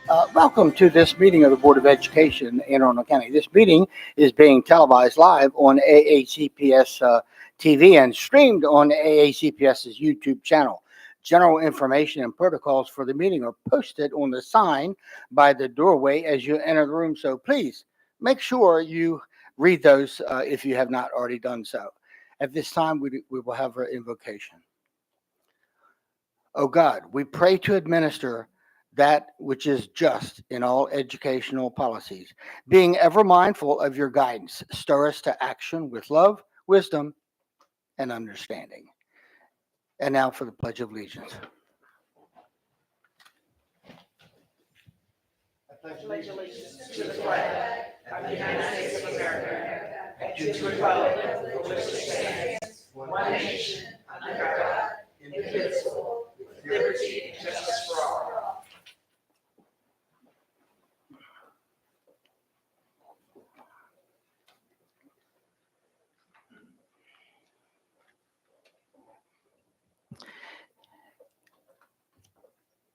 Welcome to this meeting of the Board of Education in Arundel County. This meeting is being televised live on AACPS TV and streamed on AACPS's YouTube channel. General information and protocols for the meeting are posted on the sign by the doorway as you enter the room, so please make sure you read those if you have not already done so. At this time, we will have our invocation. O God, we pray to administer that which is just in all educational policies. Being ever mindful of your guidance, stir us to action with love, wisdom, and understanding. And now for the Pledge of Allegiance. I pledge allegiance to the flag of the United States of America and to the republic for which it stands, one nation, under God, indivisible, with liberty and justice for all.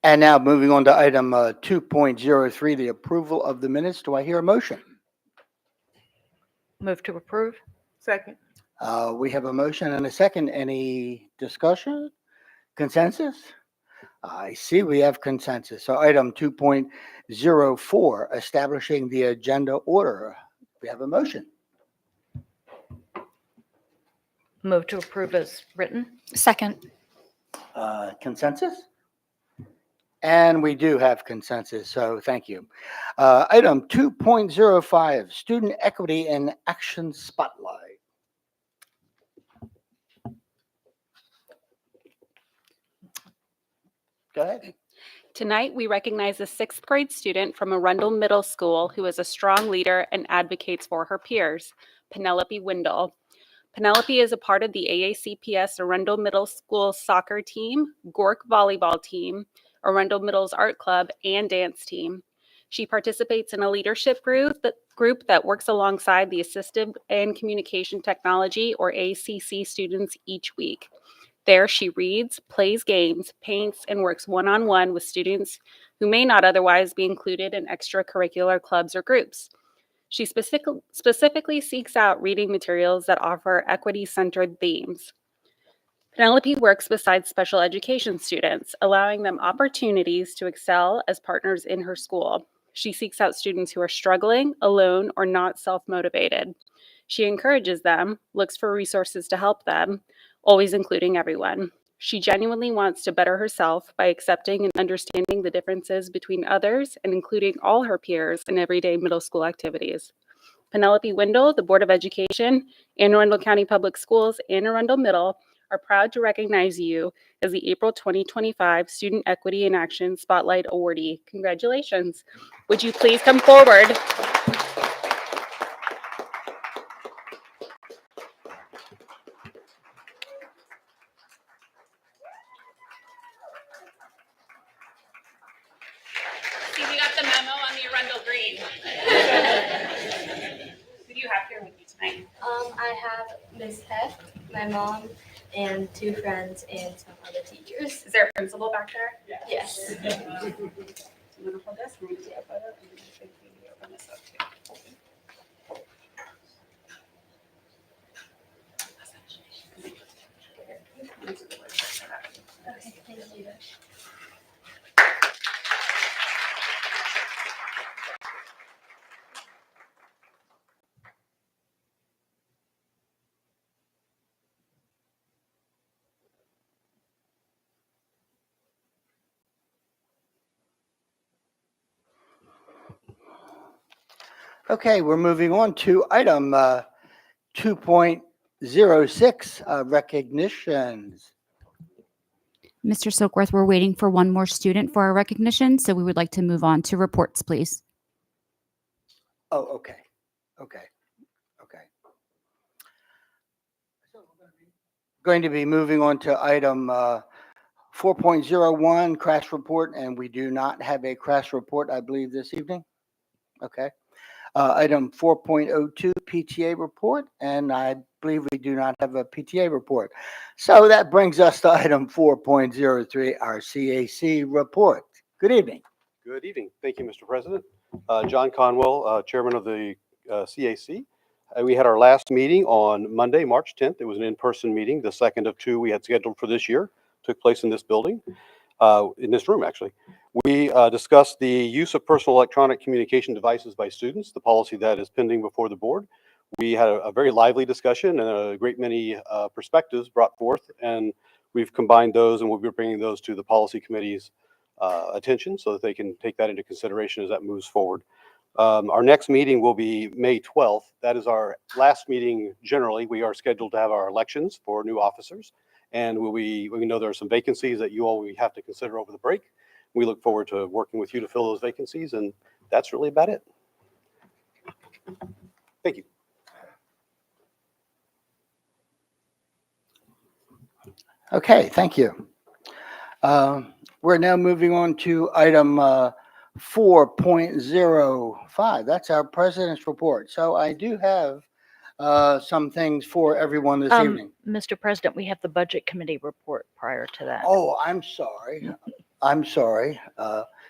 And now moving on to item 2.03, the approval of the minutes. Do I hear a motion? Move to approve. Second. We have a motion and a second. Any discussion? Consensus? I see we have consensus. So item 2.04, establishing the agenda order. We have a motion. Move to approve as written. Second. Consensus? And we do have consensus, so thank you. Item 2.05, Student Equity and Action Spotlight. Go ahead. Tonight, we recognize a sixth grade student from Arundel Middle School who is a strong leader and advocates for her peers, Penelope Windle. Penelope is a part of the AACPS Arundel Middle School soccer team, Gork volleyball team, Arundel Middle's art club, and dance team. She participates in a leadership group that works alongside the Assistive and Communication Technology, or ACC, students each week. There, she reads, plays games, paints, and works one-on-one with students who may not otherwise be included in extracurricular clubs or groups. She specifically seeks out reading materials that offer equity-centered themes. Penelope works beside special education students, allowing them opportunities to excel as partners in her school. She seeks out students who are struggling, alone, or not self-motivated. She encourages them, looks for resources to help them, always including everyone. She genuinely wants to better herself by accepting and understanding the differences between others and including all her peers in everyday middle school activities. Penelope Windle, the Board of Education, and Arundel County Public Schools and Arundel Middle are proud to recognize you as the April 2025 Student Equity in Action Spotlight Awardee. Congratulations. Would you please come forward? See, we got the memo on the Arundel Green. Who do you have here with you tonight? I have Miss Heck, my mom, and 2 friends and some other teachers. Is there a principal back there? Yes. I'm going to hold this. I'm going to take a photo. And then I think we can open this up too. Okay, thank you. Okay, we're moving on to item 2.06, recognitions. Mr. Silkworth, we're waiting for one more student for our recognition, so we would like to move on to reports, please. Oh, okay. Going to be moving on to item 4.01, crash report, and we do not have a crash report, I believe, this evening. Okay. Item 4.02, PTA report, and I believe we do not have a PTA report. So that brings us to item 4.03, our CAC report. Good evening. Good evening. Thank you, Mr. President. John Conwell, Chairman of the CAC. We had our last meeting on Monday, March 10th. It was an in-person meeting, the second of two we had scheduled for this year. Took place in this building, in this room, actually. We discussed the use of personal electronic communication devices by students, the policy that is pending before the board. We had a very lively discussion and a great many perspectives brought forth, and we've combined those and we'll be bringing those to the policy committee's attention so that they can take that into consideration as that moves forward. Our next meeting will be May 12th. That is our last meeting generally. We are scheduled to have our elections for new officers, and we know there are some vacancies that you all will have to consider over the break. We look forward to working with you to fill those vacancies, and that's really about it. Thank you. Okay, thank you. We're now moving on to item 4.05. That's our president's report. So I do have some things for everyone this evening. Mr. President, we have the Budget Committee report prior to that. Oh, I'm sorry. I'm sorry.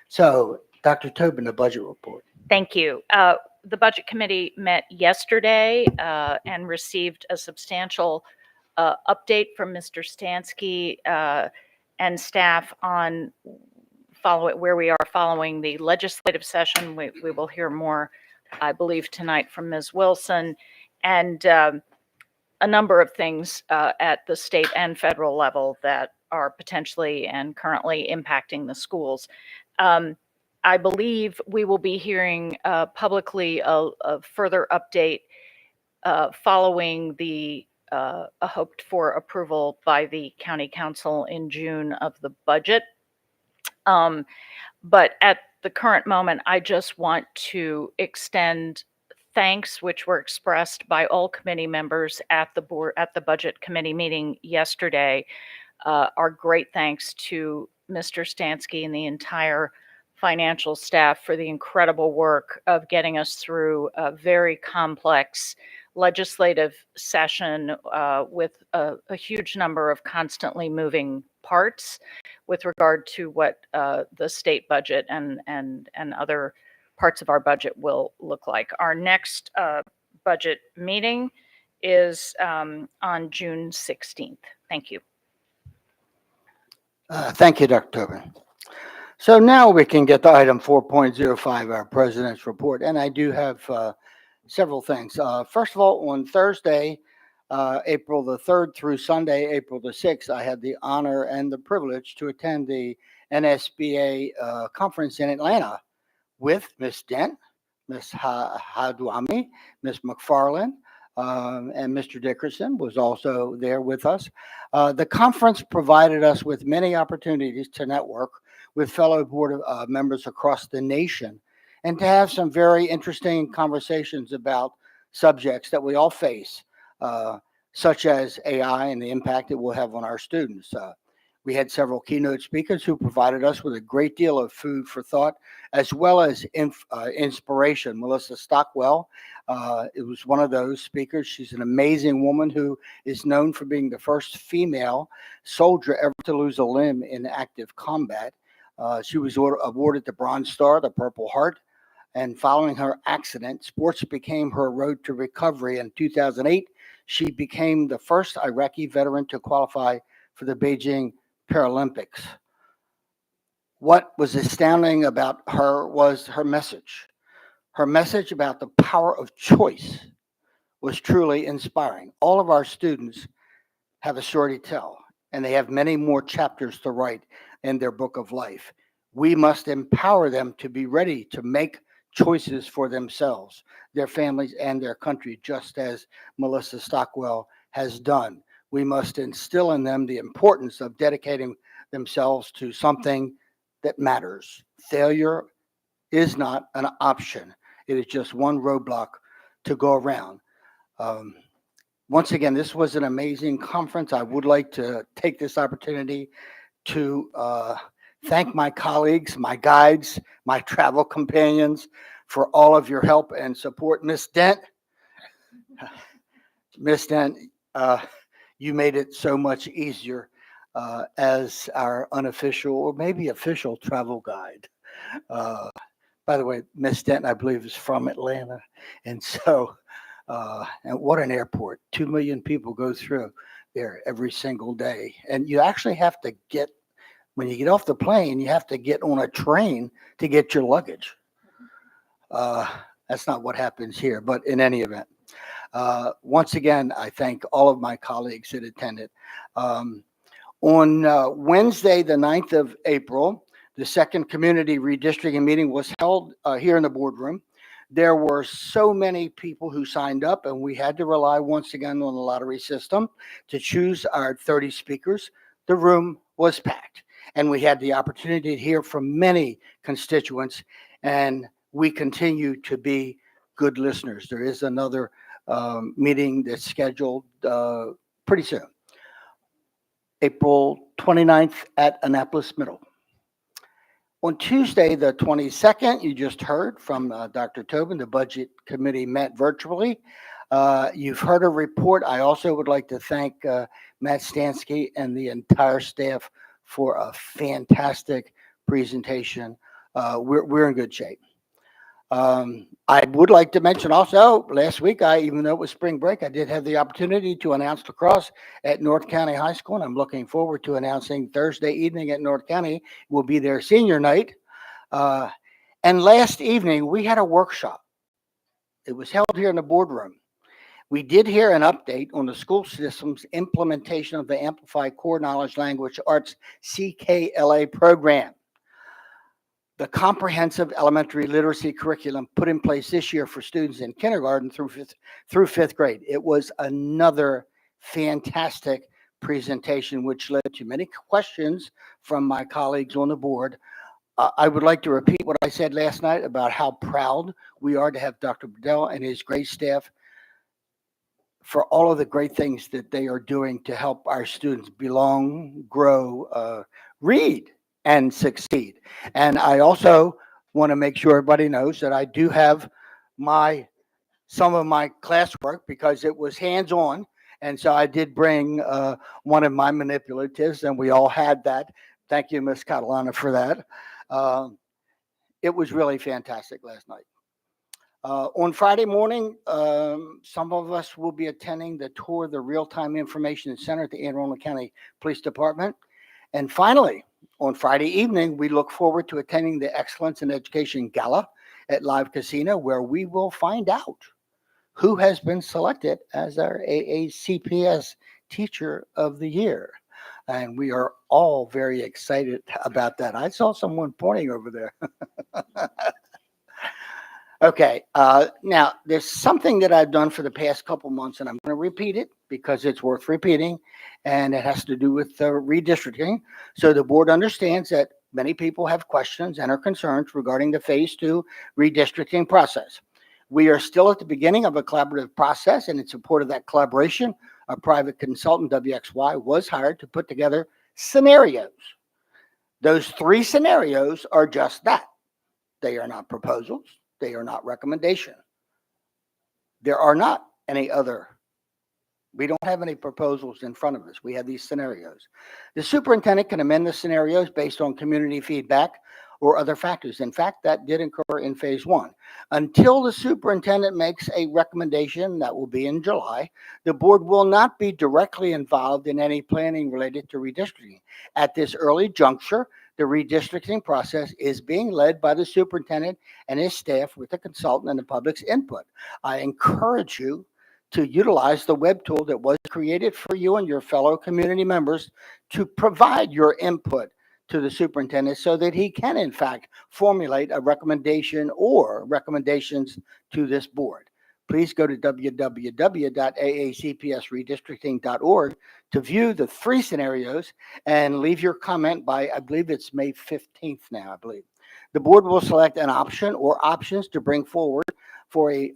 So Dr. Tobin, the budget report. Thank you. The Budget Committee met yesterday and received a substantial update from Mr. Stansky and staff on where we are following the legislative session. We will hear more, I believe, tonight from Ms. Wilson, and a number of things at the state and federal level that are potentially and currently impacting the schools. I believe we will be hearing publicly a further update following the hoped for approval by the county council in June of the budget. But at the current moment, I just want to extend thanks, which were expressed by all committee members at the budget committee meeting yesterday. Our great thanks to Mr. Stansky and the entire financial staff for the incredible work of getting us through a very complex legislative session with a huge number of constantly moving parts with regard to what the state budget and other parts of our budget will look like. Our next budget meeting is on June 16th. Thank you. Thank you, Dr. Tobin. So now we can get to item 4.05, our president's report. And I do have several things. First of all, on Thursday, April the 3rd through Sunday, April the 6th, I had the honor and the privilege to attend the NSBA conference in Atlanta with Ms. Dent, Ms. Hadwami, Ms. McFarland, and Mr. Dickerson was also there with us. The conference provided us with many opportunities to network with fellow board members across the nation and to have some very interesting conversations about subjects that we all face, such as AI and the impact it will have on our students. We had several keynote speakers who provided us with a great deal of food for thought, as well as inspiration. Melissa Stockwell, it was one of those speakers. She's an amazing woman who is known for being the first female soldier ever to lose a limb in active combat. She was awarded the Bronze Star, the Purple Heart, and following her accident, sports became her road to recovery. In 2008, she became the first Iraqi veteran to qualify for the Beijing Paralympics. What was astounding about her was her message. Her message about the power of choice was truly inspiring. All of our students have a story to tell, and they have many more chapters to write in their book of life. We must empower them to be ready to make choices for themselves, their families, and their country, just as Melissa Stockwell has done. We must instill in them the importance of dedicating themselves to something that matters. Failure is not an option. It is just one roadblock to go around. Once again, this was an amazing conference. I would like to take this opportunity to thank my colleagues, my guides, my travel companions for all of your help and support. Miss Dent, you made it so much easier as our unofficial or maybe official travel guide. Uh, by the way, Miss Denton, I believe, is from Atlanta. And so, and what an airport. 2 million people go through there every single day. And you actually have to get, when you get off the plane, you have to get on a train to get your luggage. That's not what happens here, but in any event. Once again, I thank all of my colleagues that attended. On Wednesday, the 9th of April, the second community redistricting meeting was held here in the boardroom. There were so many people who signed up, and we had to rely once again on the lottery system to choose our 30 speakers. The room was packed, and we had the opportunity to hear from many constituents, and we continue to be good listeners. There is another meeting that's scheduled pretty soon, April 29th at Annapolis Middle. On Tuesday, the 22nd, you just heard from Dr. Tobin. The Budget Committee met virtually. You've heard a report. I also would like to thank Matt Stansky and the entire staff for a fantastic presentation. We're in good shape. I would like to mention also, last week, even though it was spring break, I did have the opportunity to announce lacrosse at North County High School, and I'm looking forward to announcing Thursday evening at North County will be their senior night. And last evening, we had a workshop. It was held here in the boardroom. We did hear an update on the school system's implementation of the Amplified Core Knowledge Language Arts CKLA program. The comprehensive elementary literacy curriculum put in place this year for students in kindergarten through fifth grade. It was another fantastic presentation, which led to many questions from my colleagues on the board. I would like to repeat what I said last night about how proud we are to have Dr. Bedell and his great staff for all of the great things that they are doing to help our students belong, grow, read, and succeed. And I also want to make sure everybody knows that I do have some of my classwork because it was hands-on. And so I did bring one of my manipulatives, and we all had that. Thank you, Ms. Catalana, for that. It was really fantastic last night. On Friday morning, some of us will be attending the tour of the Real-Time Information Center at the Anne Arundel County Police Department. And finally, on Friday evening, we look forward to attending the Excellence in Education Gala at Live Casino, where we will find out who has been selected as our AACPS Teacher of the Year. And we are all very excited about that. I saw someone pointing over there. Okay, now there's something that I've done for the past couple months, and I'm going to repeat it because it's worth repeating, and it has to do with redistricting. So the board understands that many people have questions and are concerns regarding the Phase 2 redistricting process. We are still at the beginning of a collaborative process, and in support of that collaboration, a private consultant, WXY, was hired to put together scenarios. Those 3 scenarios are just that. They are not proposals. They are not recommendation. There are not any other. We don't have any proposals in front of us. We have these scenarios. The superintendent can amend the scenarios based on community feedback or other factors. In fact, that did occur in Phase 1. Until the superintendent makes a recommendation, that will be in July, the board will not be directly involved in any planning related to redistricting. At this early juncture, the redistricting process is being led by the superintendent and his staff with the consultant and the public's input. I encourage you to utilize the web tool that was created for you and your fellow community members to provide your input to the superintendent so that he can, in fact, formulate a recommendation or recommendations to this board. Please go to www.aacpsredistricting.org to view the 3 scenarios and leave your comment by, I believe it's May 15th now, I believe. The board will select an option or options to bring forward for a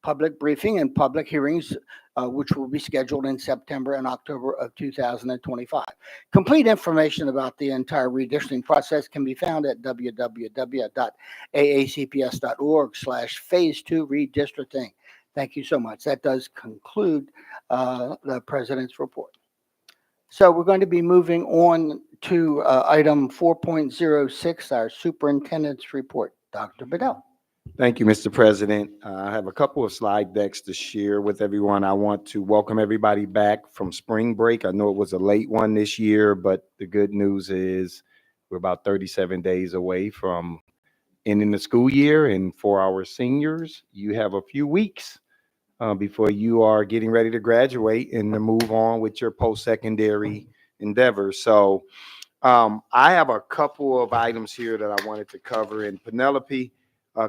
public briefing and public hearings, which will be scheduled in September and October of 2025. Complete information about the entire redistricting process can be found at www.aacps.org/phase2redistricting. Thank you so much. That does conclude the president's report. So we're going to be moving on to item 4.06, our superintendent's report. Dr. Bedell. Thank you, Mr. President. I have a couple of slide decks to share with everyone. I want to welcome everybody back from spring break. I know it was a late one this year, but the good news is we're about 37 days away from ending the school year. And for our seniors, you have a few weeks before you are getting ready to graduate and to move on with your post-secondary endeavors. So I have a couple of items here that I wanted to cover. And Penelope,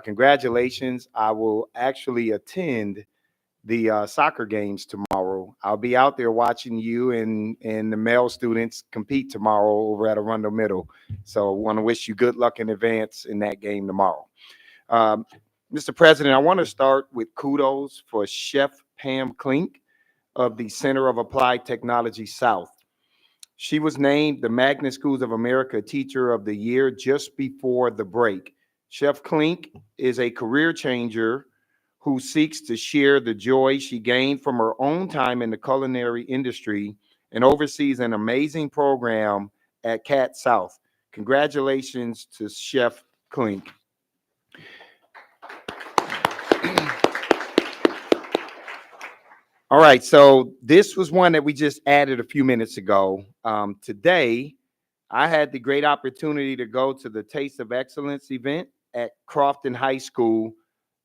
congratulations. I will actually attend the soccer games tomorrow. I'll be out there watching you and the male students compete tomorrow over at Arundel Middle. So I want to wish you good luck in advance in that game tomorrow. Mr. President, I want to start with kudos for Chef Pam Klink of the Center of Applied Technology South. She was named the Magnet Schools of America Teacher of the Year just before the break. Chef Klink is a career changer who seeks to share the joy she gained from her own time in the culinary industry and oversees an amazing program at Cat South. Congratulations to Chef Klink. All right, so this was one that we just added a few minutes ago. Today, I had the great opportunity to go to the Taste of Excellence event at Crofton High School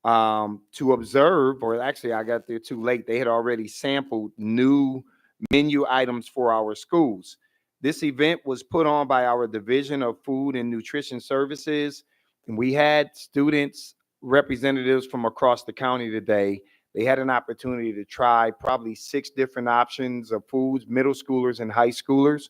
to observe, or actually I got there too late. They had already sampled new menu items for our schools. This event was put on by our Division of Food and Nutrition Services, and we had students, representatives from across the county today. They had an opportunity to try probably 6 different options of foods, middle schoolers and high schoolers.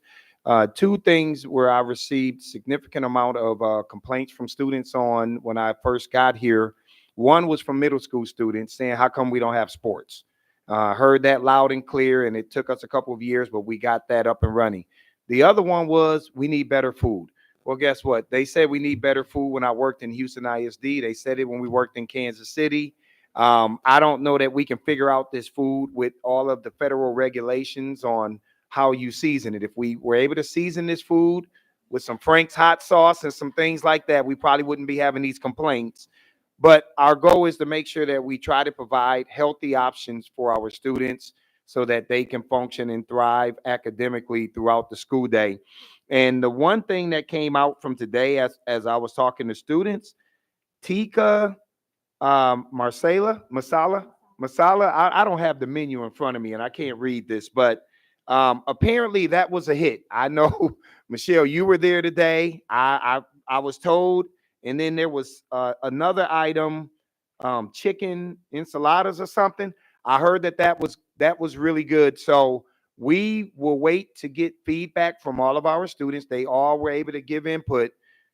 Two things where I received significant amount of complaints from students on when I first got here. One was from middle school students saying, how come we don't have sports? Heard that loud and clear, and it took us a couple of years, but we got that up and running. The other one was, we need better food. Well, guess what? They said we need better food when I worked in Houston ISD. They said it when we worked in Kansas City. I don't know that we can figure out this food with all of the federal regulations on how you season it. If we were able to season this food with some Frank's hot sauce and some things like that, we probably wouldn't be having these complaints. But our goal is to make sure that we try to provide healthy options for our students so that they can function and thrive academically throughout the school day. And the one thing that came out from today, as I was talking to students, Tika masala. I don't have the menu in front of me and I can't read this, but apparently that was a hit. I know, Michelle, you were there today. I was told. And then there was another item, chicken enchiladas or something. I heard that was really good. So we will wait to get feedback from all of our students. They all were able to give input.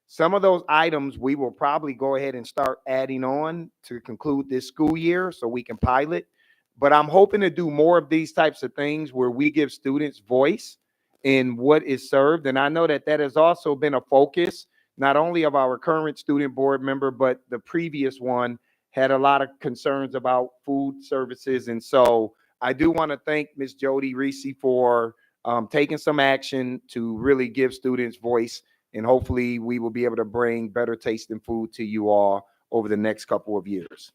Some of those items we will probably go ahead and start adding on to conclude this school year so we can pilot. But I'm hoping to do more of these types of things where we give students voice in what is served. And I know that has also been a focus, not only of our current student board member, but the previous one had a lot of concerns about food services. And so I do want to thank Ms. Jody Reese for taking some action to really give students voice. And hopefully we will be able to bring better tasting food to you all over the next couple of years.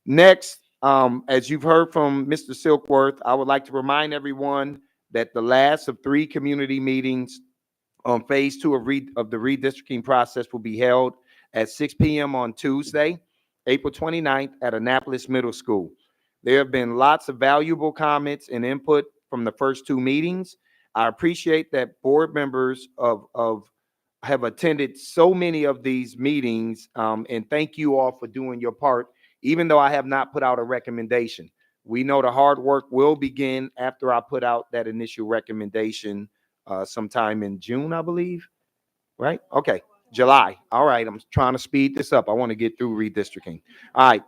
Next, as you've heard from Mr. Silkworth, I would like to remind everyone that the last of 3 community meetings on phase 2 of the redistricting process will be held at 6 p.m. on Tuesday, April 29th at Annapolis Middle School. There have been lots of valuable comments and input from the first 2 meetings. I appreciate that board members have attended so many of these meetings, and thank you all for doing your part, even though I have not put out a recommendation. We know the hard work will begin after I put out that initial recommendation sometime in June, I believe, right? Okay, July. All right, I'm trying to speed this up. I want to get through redistricting. All right,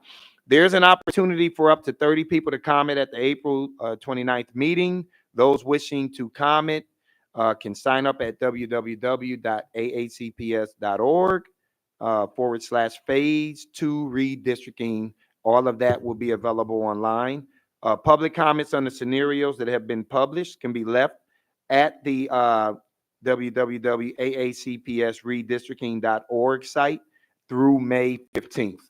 there's an opportunity for up to 30 people to comment at the April 29th meeting. Those wishing to comment can sign up at www.aacps.org/phase 2 redistricting. All of that will be available online. Public comments on the scenarios that have been published can be left at the www.aacpsredistricting.org site through May 15th.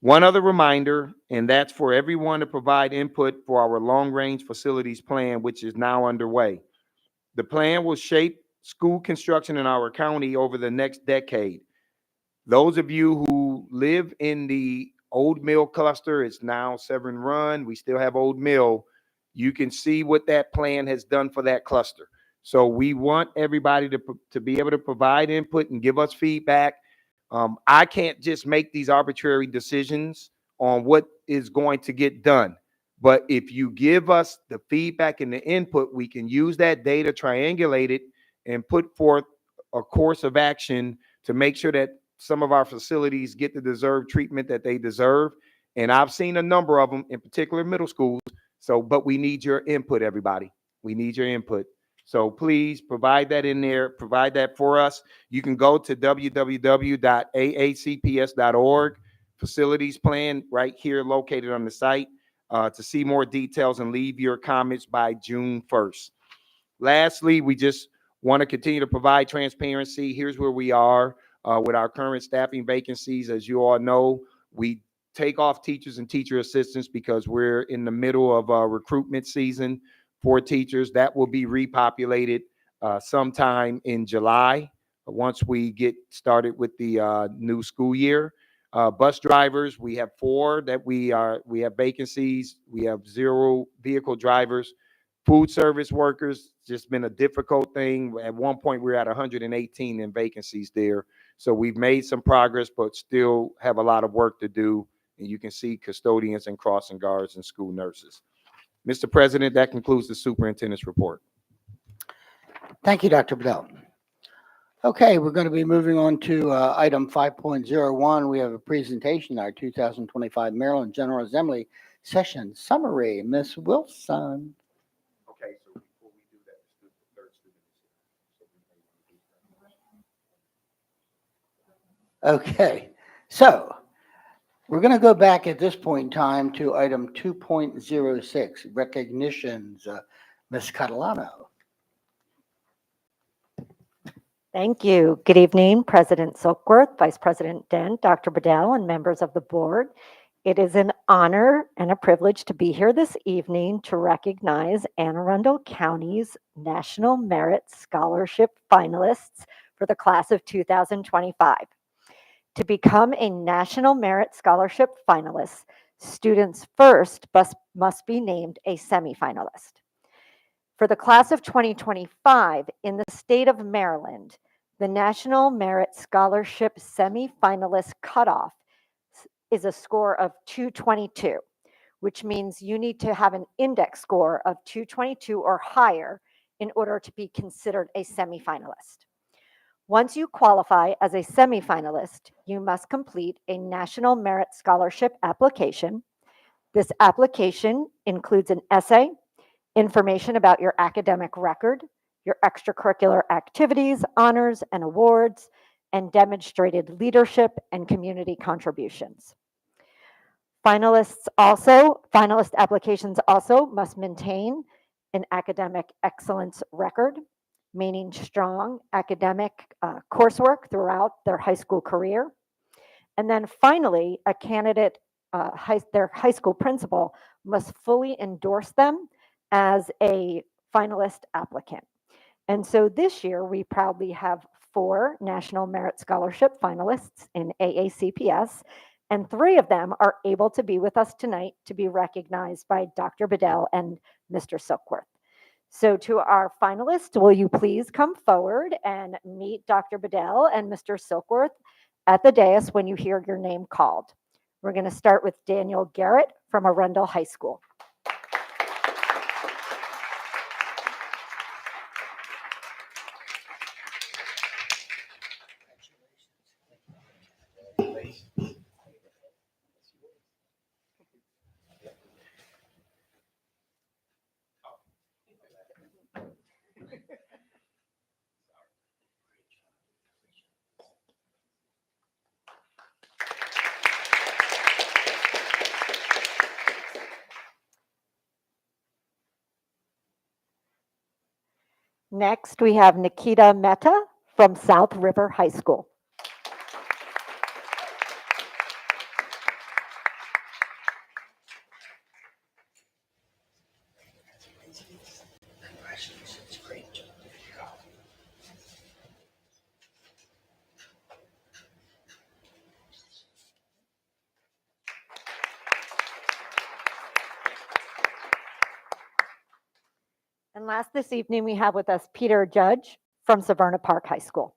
One other reminder, and that's for everyone to provide input for our long-range facilities plan, which is now underway. The plan will shape school construction in our county over the next decade. Those of you who live in the Old Mill cluster, it's now Severn Run, we still have Old Mill. You can see what that plan has done for that cluster. So we want everybody to be able to provide input and give us feedback. I can't just make these arbitrary decisions on what is going to get done. But if you give us the feedback and the input, we can use that data, triangulate it, and put forth a course of action to make sure that some of our facilities get the deserved treatment that they deserve. And I've seen a number of them, in particular middle schools. So, but we need your input, everybody. We need your input. So please provide that in there, provide that for us. You can go to www.aacps.org, facilities plan right here located on the site to see more details and leave your comments by June 1st. Lastly, we just want to continue to provide transparency. Here's where we are with our current staffing vacancies. As you all know, we take off teachers and teacher assistants because we're in the middle of recruitment season for teachers. That will be repopulated sometime in July once we get started with the new school year. Bus drivers, we have 4 that we have vacancies. We have 0 vehicle drivers. Food service workers, just been a difficult thing. At one point, we were at 118 in vacancies there. So we've made some progress, but still have a lot of work to do. And you can see custodians and crossing guards and school nurses. Mr. President, that concludes the superintendent's report. Thank you, Dr. Bedell. Okay, we're going to be moving on to item 5.01. We have a presentation, our 2025 Maryland General Assembly session summary. Ms. Wilson. Okay, so before we do that, the third student. Okay, so we're going to go back at this point in time to item 2.06, recognitions. Ms. Catalano. Thank you. Good evening, President Silkworth, Vice President Dent, Dr. Bedell, and members of the board. It is an honor and a privilege to be here this evening to recognize Anne Arundel County's National Merit Scholarship finalists for the class of 2025. To become a National Merit Scholarship finalist, students first must be named a semifinalist. For the class of 2025 in the state of Maryland, the National Merit Scholarship semifinalist cutoff is a score of 222, which means you need to have an index score of 222 or higher in order to be considered a semifinalist. Once you qualify as a semifinalist, you must complete a National Merit Scholarship application. This application includes an essay, information about your academic record, your extracurricular activities, honors, and awards, and demonstrated leadership and community contributions. Finalist applications also must maintain an academic excellence record, meaning strong academic coursework throughout their high school career. And then finally, a candidate, their high school principal must fully endorse them as a finalist applicant. And so this year, we proudly have 4 National Merit Scholarship finalists in AACPS, and 3 of them are able to be with us tonight to be recognized by Dr. Bedell and Mr. Silkworth. So to our finalists, will you please come forward and meet Dr. Bedell and Mr. Silkworth at the dais when you hear your name called. We're going to start with Daniel Garrett from Arundel High School. Next, we have Nikita Mehta from South River High School. Congratulations, great job. And last this evening, we have with us Peter Judge from Severna Park High School.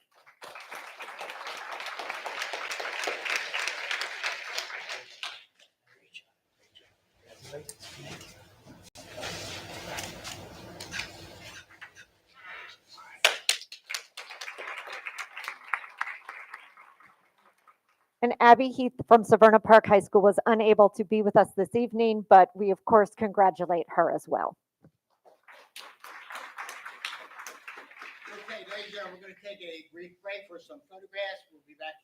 And Abby Heath from Severna Park High School was unable to be with us this evening, but we of course congratulate her as well. Okay, ladies and gentlemen, we're going to take a brief break for some photographs. We'll be back.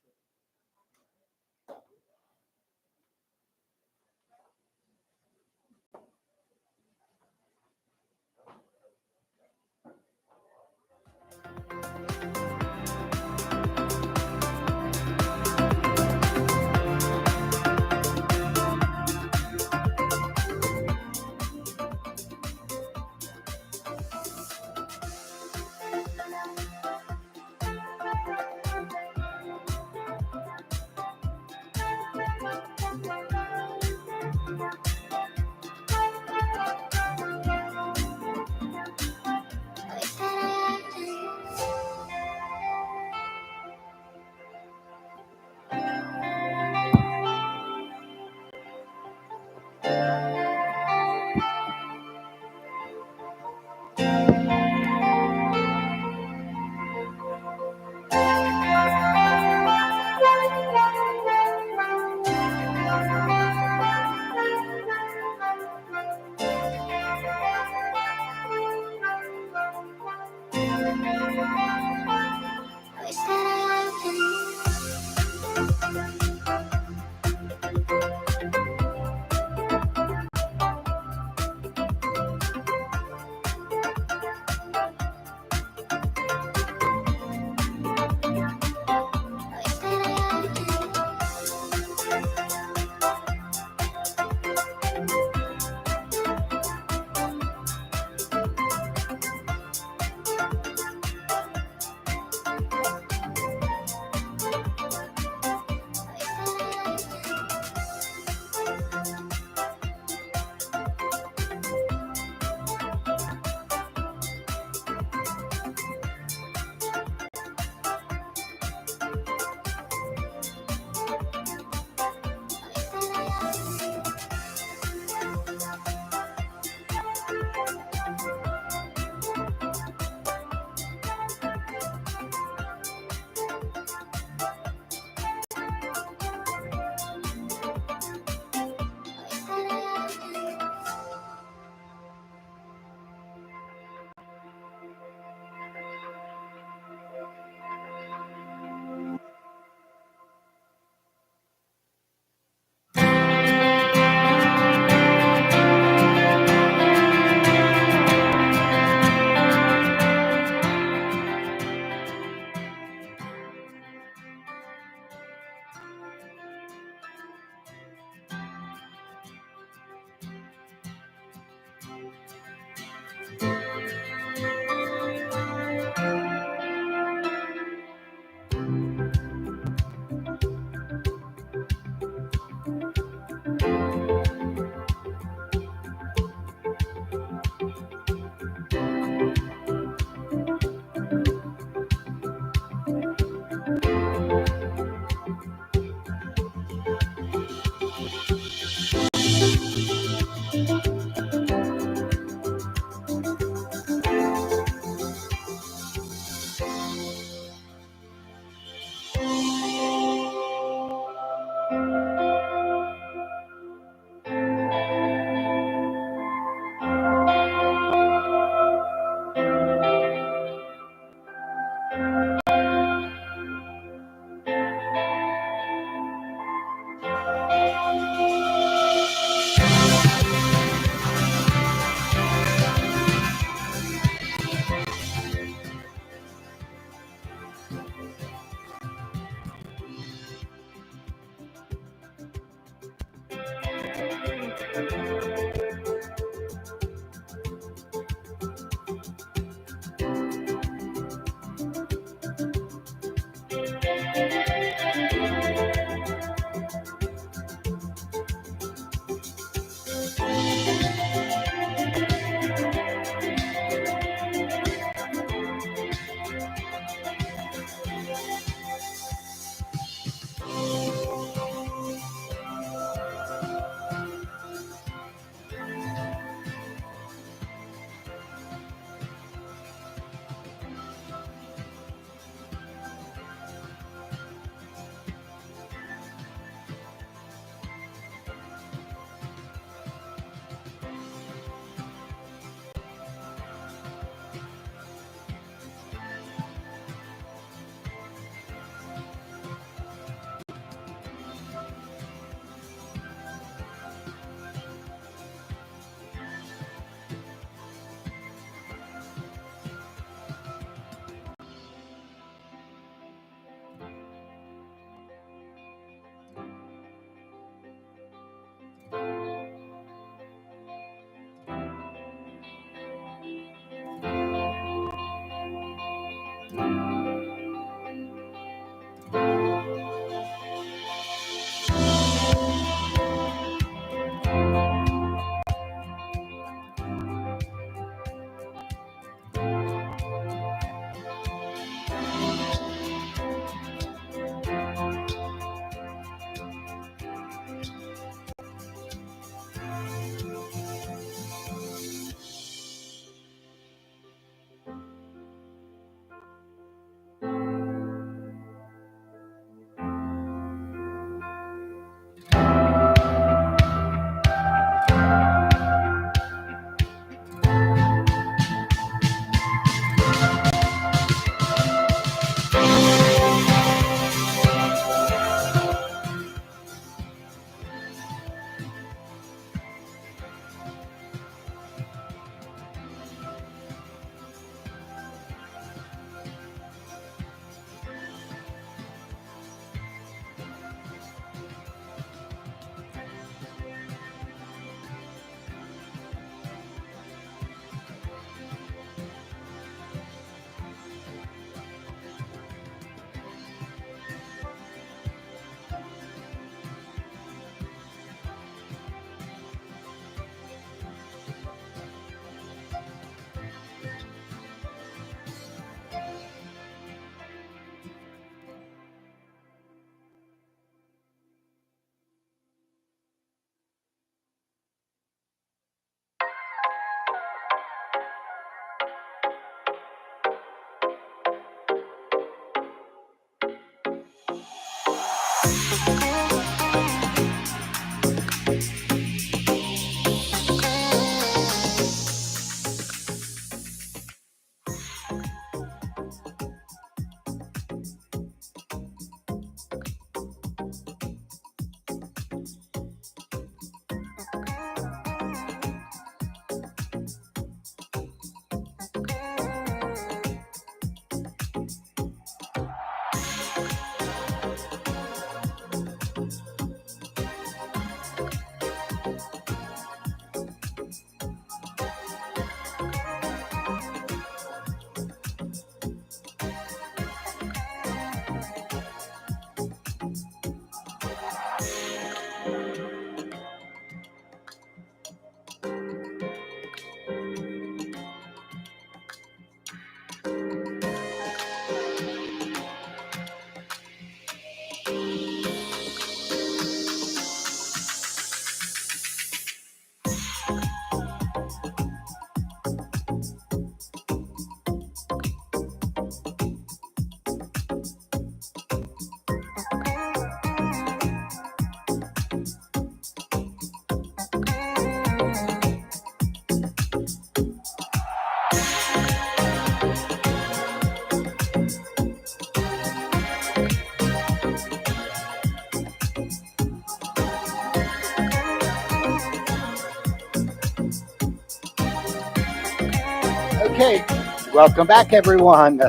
Okay, welcome back, everyone.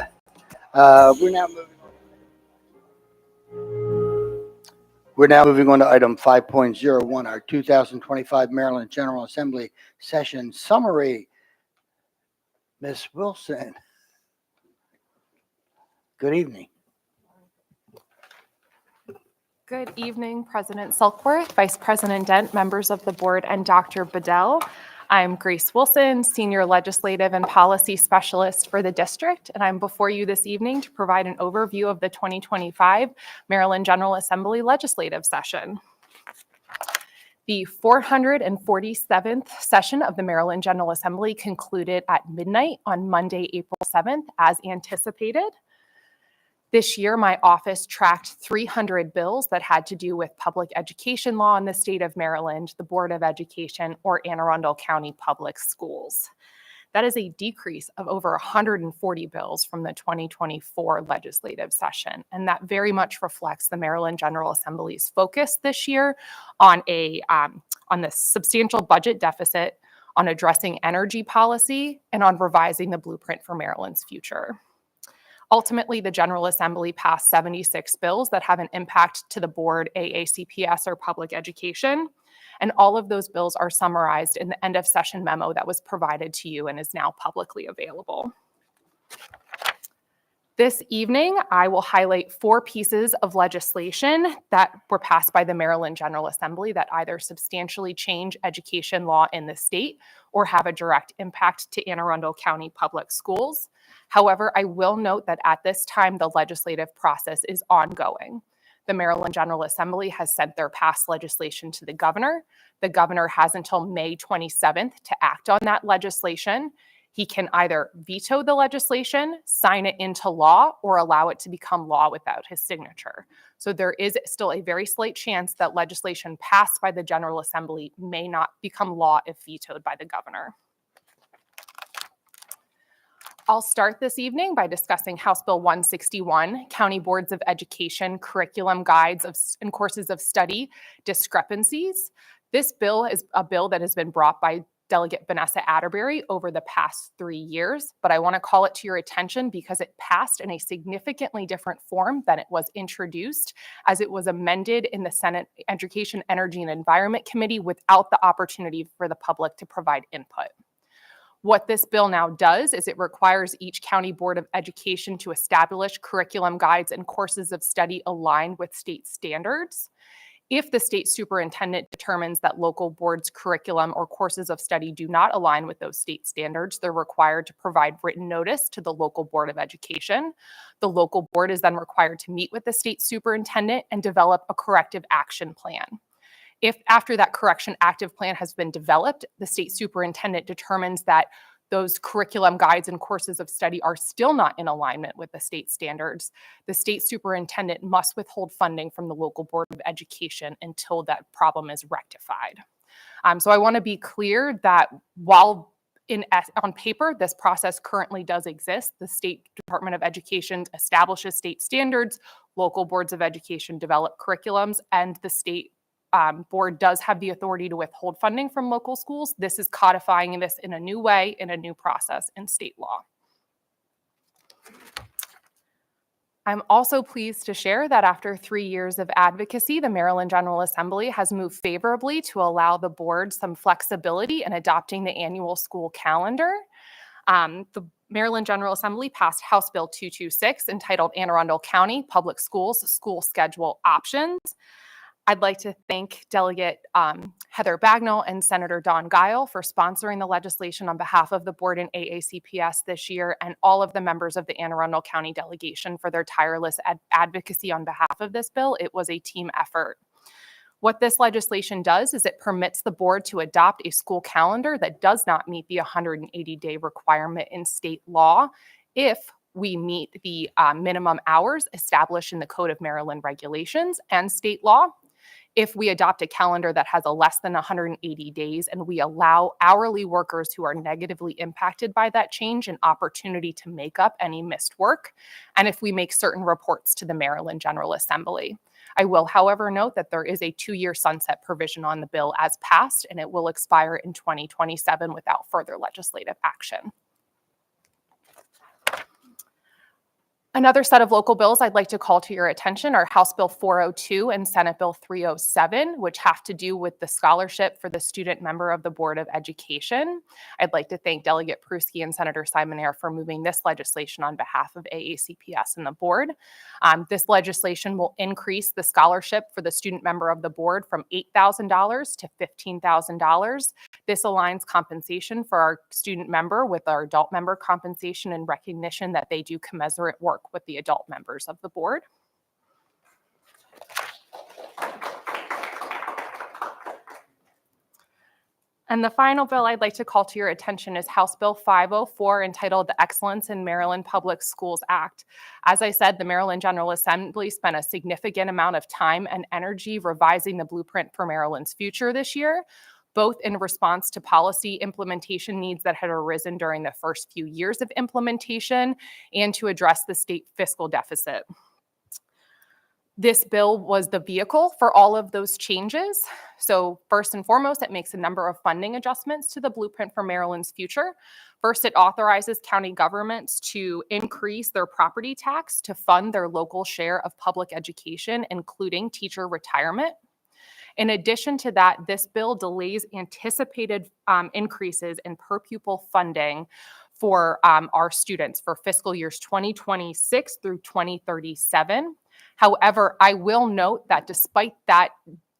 We're now moving on to item 5.01, our 2025 Maryland General Assembly session summary. Ms. Wilson, good evening. Good evening, President Silkworth, Vice President Dent, members of the board, and Dr. Bedell. I'm Grace Wilson, Senior Legislative and Policy Specialist for the district, and I'm before you this evening to provide an overview of the 2025 Maryland General Assembly legislative session. The 447th session of the Maryland General Assembly concluded at midnight on Monday, April 7th, as anticipated. This year, my office tracked 300 bills that had to do with public education law in the state of Maryland, the Board of Education, or Anne Arundel County Public Schools. That is a decrease of over 140 bills from the 2024 legislative session, and that very much reflects the Maryland General Assembly's focus this year on the substantial budget deficit, on addressing energy policy, and on revising the blueprint for Maryland's future. Ultimately, the General Assembly passed 76 bills that have an impact to the board, AACPS, or public education. And all of those bills are summarized in the end of session memo that was provided to you and is now publicly available. This evening, I will highlight 4 pieces of legislation that were passed by the Maryland General Assembly that either substantially change education law in the state or have a direct impact to Anne Arundel County Public Schools. However, I will note that at this time, the legislative process is ongoing. The Maryland General Assembly has sent their past legislation to the governor. The governor has until May 27th to act on that legislation. He can either veto the legislation, sign it into law, or allow it to become law without his signature. So there is still a very slight chance that legislation passed by the General Assembly may not become law if vetoed by the governor. I'll start this evening by discussing House Bill 161, County Boards of Education Curriculum Guides and Courses of Study Discrepancies. This bill is a bill that has been brought by Delegate Vanessa Atterbury over the past 3 years, but I want to call it to your attention because it passed in a significantly different form than it was introduced, as it was amended in the Senate Education, Energy, and Environment Committee without the opportunity for the public to provide input. What this bill now does is it requires each county board of education to establish curriculum guides and courses of study aligned with state standards. If the state superintendent determines that local board's curriculum or courses of study do not align with those state standards, they're required to provide written notice to the local board of education. The local board is then required to meet with the state superintendent and develop a corrective action plan. If after that correction active plan has been developed, the state superintendent determines that those curriculum guides and courses of study are still not in alignment with the state standards, the state superintendent must withhold funding from the local Board of Education until that problem is rectified. So I want to be clear that while on paper, this process currently does exist, the State Department of Education establishes state standards, local boards of education develop curriculums, and the state board does have the authority to withhold funding from local schools. This is codifying this in a new way, in a new process in state law. I'm also pleased to share that after 3 years of advocacy, the Maryland General Assembly has moved favorably to allow the board some flexibility in adopting the annual school calendar. The Maryland General Assembly passed House Bill 226 entitled Anne Arundel County Public Schools School Schedule Options. I'd like to thank Delegate Heather Bagnall and Senator Don Guile for sponsoring the legislation on behalf of the board and AACPS this year, and all of the members of the Anne Arundel County delegation for their tireless advocacy on behalf of this bill. It was a team effort. What this legislation does is it permits the board to adopt a school calendar that does not meet the 180-day requirement in state law if we meet the minimum hours established in the Code of Maryland Regulations and state law. If we adopt a calendar that has a less than 180 days and we allow hourly workers who are negatively impacted by that change an opportunity to make up any missed work, and if we make certain reports to the Maryland General Assembly. I will, however, note that there is a 2-year sunset provision on the bill as passed, and it will expire in 2027 without further legislative action. Another set of local bills I'd like to call to your attention are House Bill 402 and Senate Bill 307, which have to do with the scholarship for the student member of the Board of Education. I'd like to thank Delegate Pruski and Senator Simonaire for moving this legislation on behalf of AACPS and the board. This legislation will increase the scholarship for the student member of the board from $8,000 to $15,000. This aligns compensation for our student member with our adult member compensation in recognition that they do commensurate work with the adult members of the board. And the final bill I'd like to call to your attention is House Bill 504, entitled the Excellence in Maryland Public Schools Act. As I said, the Maryland General Assembly spent a significant amount of time and energy revising the blueprint for Maryland's future this year, both in response to policy implementation needs that had arisen during the first few years of implementation and to address the state fiscal deficit. This bill was the vehicle for all of those changes. So first and foremost, it makes a number of funding adjustments to the blueprint for Maryland's future. First, it authorizes county governments to increase their property tax to fund their local share of public education, including teacher retirement. In addition to that, this bill delays anticipated increases in per pupil funding for our students for fiscal years 2026 through 2037. However, I will note that despite that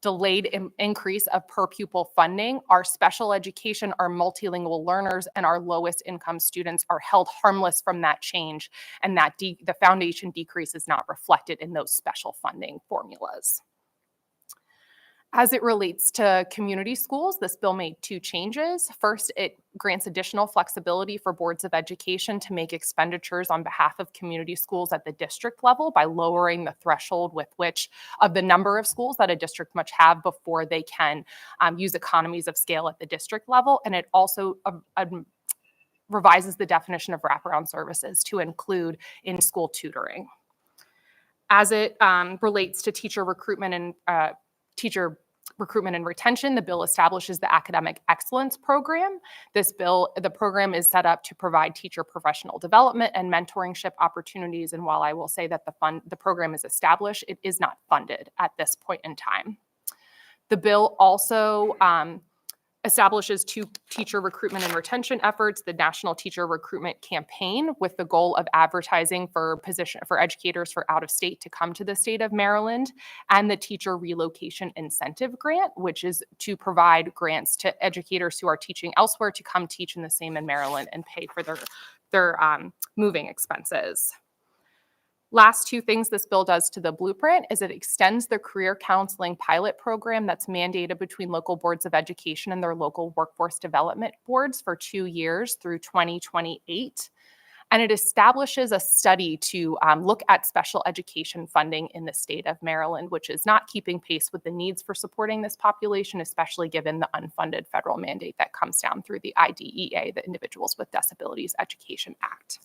delayed increase of per pupil funding, our special education, our multilingual learners, and our lowest income students are held harmless from that change, and that the foundation decrease is not reflected in those special funding formulas. As it relates to community schools, this bill made 2 changes. First, it grants additional flexibility for boards of education to make expenditures on behalf of community schools at the district level by lowering the threshold with which of the number of schools that a district must have before they can use economies of scale at the district level. And it also revises the definition of wraparound services to include in-school tutoring. As it relates to teacher recruitment and retention, the bill establishes the Academic Excellence Program. The program is set up to provide teacher professional development and mentorship opportunities. And while I will say that the program is established, it is not funded at this point in time. The bill also establishes 2 teacher recruitment and retention efforts: the National Teacher Recruitment Campaign, with the goal of advertising for educators for out of state to come to the state of Maryland, and the Teacher Relocation Incentive Grant, which is to provide grants to educators who are teaching elsewhere to come teach in the same in Maryland and pay for their moving expenses. Last two things this bill does to the blueprint is it extends the career counseling pilot program that's mandated between local boards of education and their local workforce development boards for 2 years through 2028. And it establishes a study to look at special education funding in the state of Maryland, which is not keeping pace with the needs for supporting this population, especially given the unfunded federal mandate that comes down through the IDEA, the Individuals with Disabilities Education Act.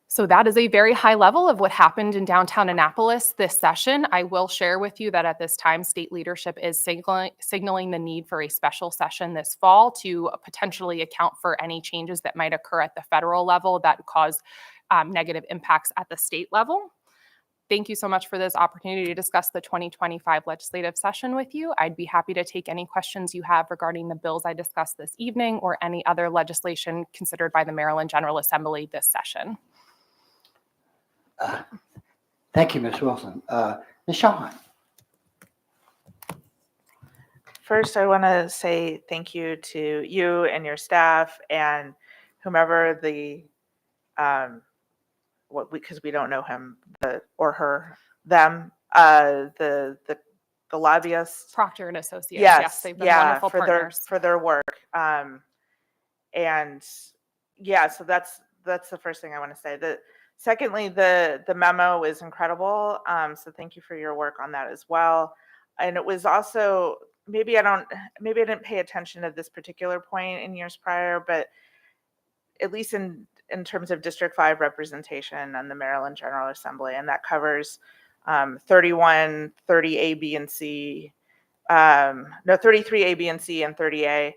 So that is a very high level of what happened in downtown Annapolis this session. I will share with you that at this time, state leadership is signaling the need for a special session this fall to potentially account for any changes that might occur at the federal level that cause negative impacts at the state level. Thank you so much for this opportunity to discuss the 2025 legislative session with you. I'd be happy to take any questions you have regarding the bills I discussed this evening or any other legislation considered by the Maryland General Assembly this session. Thank you, Ms. Wilson. Ms. Schallheim. First, I want to say thank you to you and your staff and whomever because we don't know him or her, them, the lobbyists. Procter and Associates. Yes, they've been wonderful partners for their work. And yeah, so that's the first thing I want to say. Secondly, the memo is incredible. So thank you for your work on that as well. And it was also, maybe I didn't pay attention to this particular point in years prior, but at least in terms of District 5 representation on the Maryland General Assembly, and that covers 31, 30 A, B, and C, 33 A, B, and C, and 30A.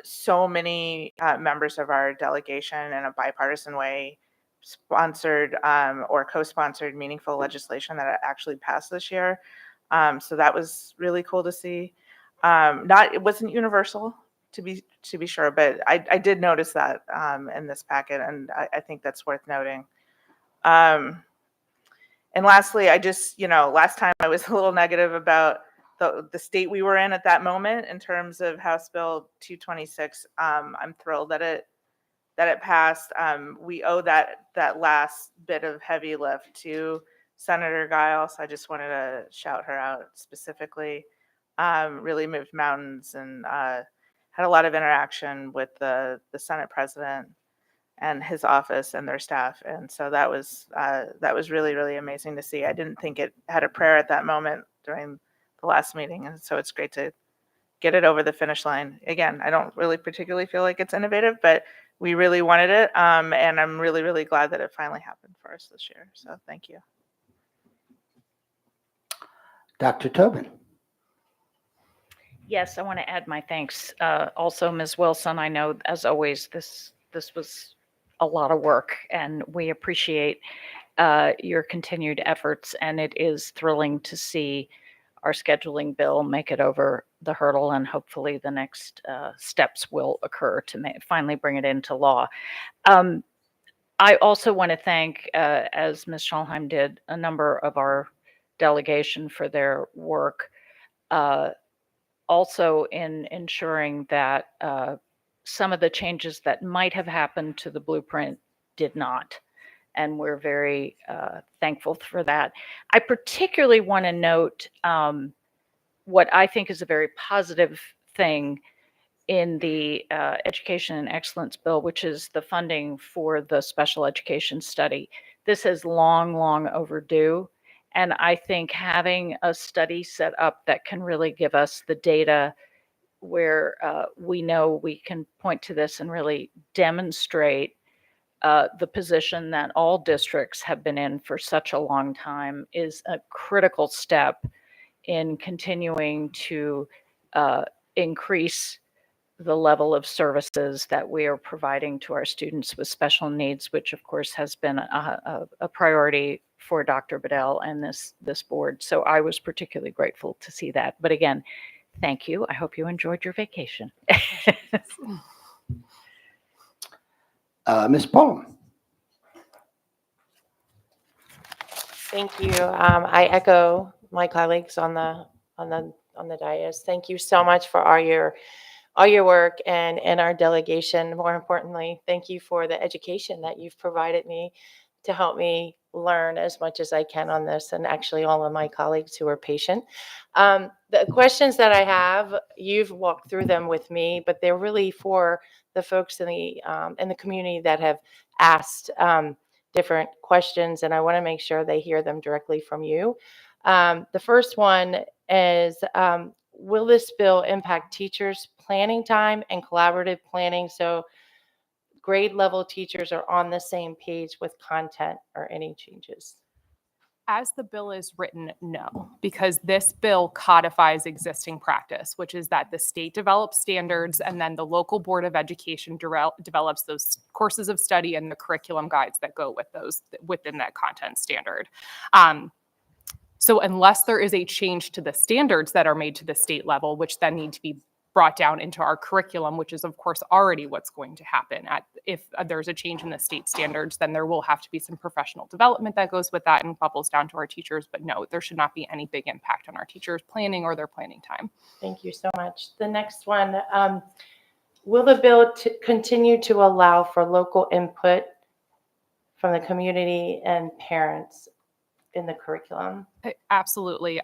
So many members of our delegation in a bipartisan way sponsored or co-sponsored meaningful legislation that actually passed this year. So that was really cool to see. It wasn't universal to be sure, but I did notice that in this packet, and I think that's worth noting. And lastly, I just, last time I was a little negative about the state we were in at that moment in terms of House Bill 226. I'm thrilled that it passed. We owe that last bit of heavy lift to Senator Giles. I just wanted to shout her out specifically. Really moved mountains and had a lot of interaction with the Senate president and his office and their staff. And so that was really, really amazing to see. I didn't think it had a prayer at that moment during the last meeting. And so it's great to get it over the finish line. Again, I don't really particularly feel like it's innovative, but we really wanted it. And I'm really, really glad that it finally happened for us this year. So thank you. Dr. Tobin. Yes, I want to add my thanks. Also, Ms. Wilson, I know, as always, this was a lot of work, and we appreciate your continued efforts, and it is thrilling to see our scheduling bill make it over the hurdle, and hopefully the next steps will occur to finally bring it into law. I also want to thank, as Ms. Schallheim did, a number of our delegation for their work. Also in ensuring that some of the changes that might have happened to the blueprint did not. And we're very thankful for that. I particularly want to note what I think is a very positive thing in the Education and Excellence Bill, which is the funding for the special education study. This is long, long overdue. And I think having a study set up that can really give us the data where we know we can point to this and really demonstrate the position that all districts have been in for such a long time is a critical step in continuing to increase the level of services that we are providing to our students with special needs, which of course has been a priority for Dr. Bedell and this board. So I was particularly grateful to see that. But again, thank you. I hope you enjoyed your vacation. Ms. Pullum. Thank you. I echo my colleagues on the dais. Thank you so much for all all your work and our delegation. More importantly, thank you for the education that you've provided me to help me learn as much as I can on this, and actually all of my colleagues who are patient. The questions that I have, you've walked through them with me, but they're really for the folks in the community that have asked different questions, and I want to make sure they hear them directly from you. The first one is, will this bill impact teachers' planning time and collaborative planning so grade level teachers are on the same page with content or any changes? As the bill is written, no, because this bill codifies existing practice, which is that the state develops standards and then the local board of education develops those courses of study and the curriculum guides that go with those within that content standard. So unless there is a change to the standards that are made to the state level, which then need to be brought down into our curriculum, which is of course already what's going to happen. If there's a change in the state standards, then there will have to be some professional development that goes with that and bubbles down to our teachers. But no, there should not be any big impact on our teachers' planning or their planning time. Thank you so much. The next one, will the bill continue to allow for local input from the community and parents in the curriculum? Absolutely.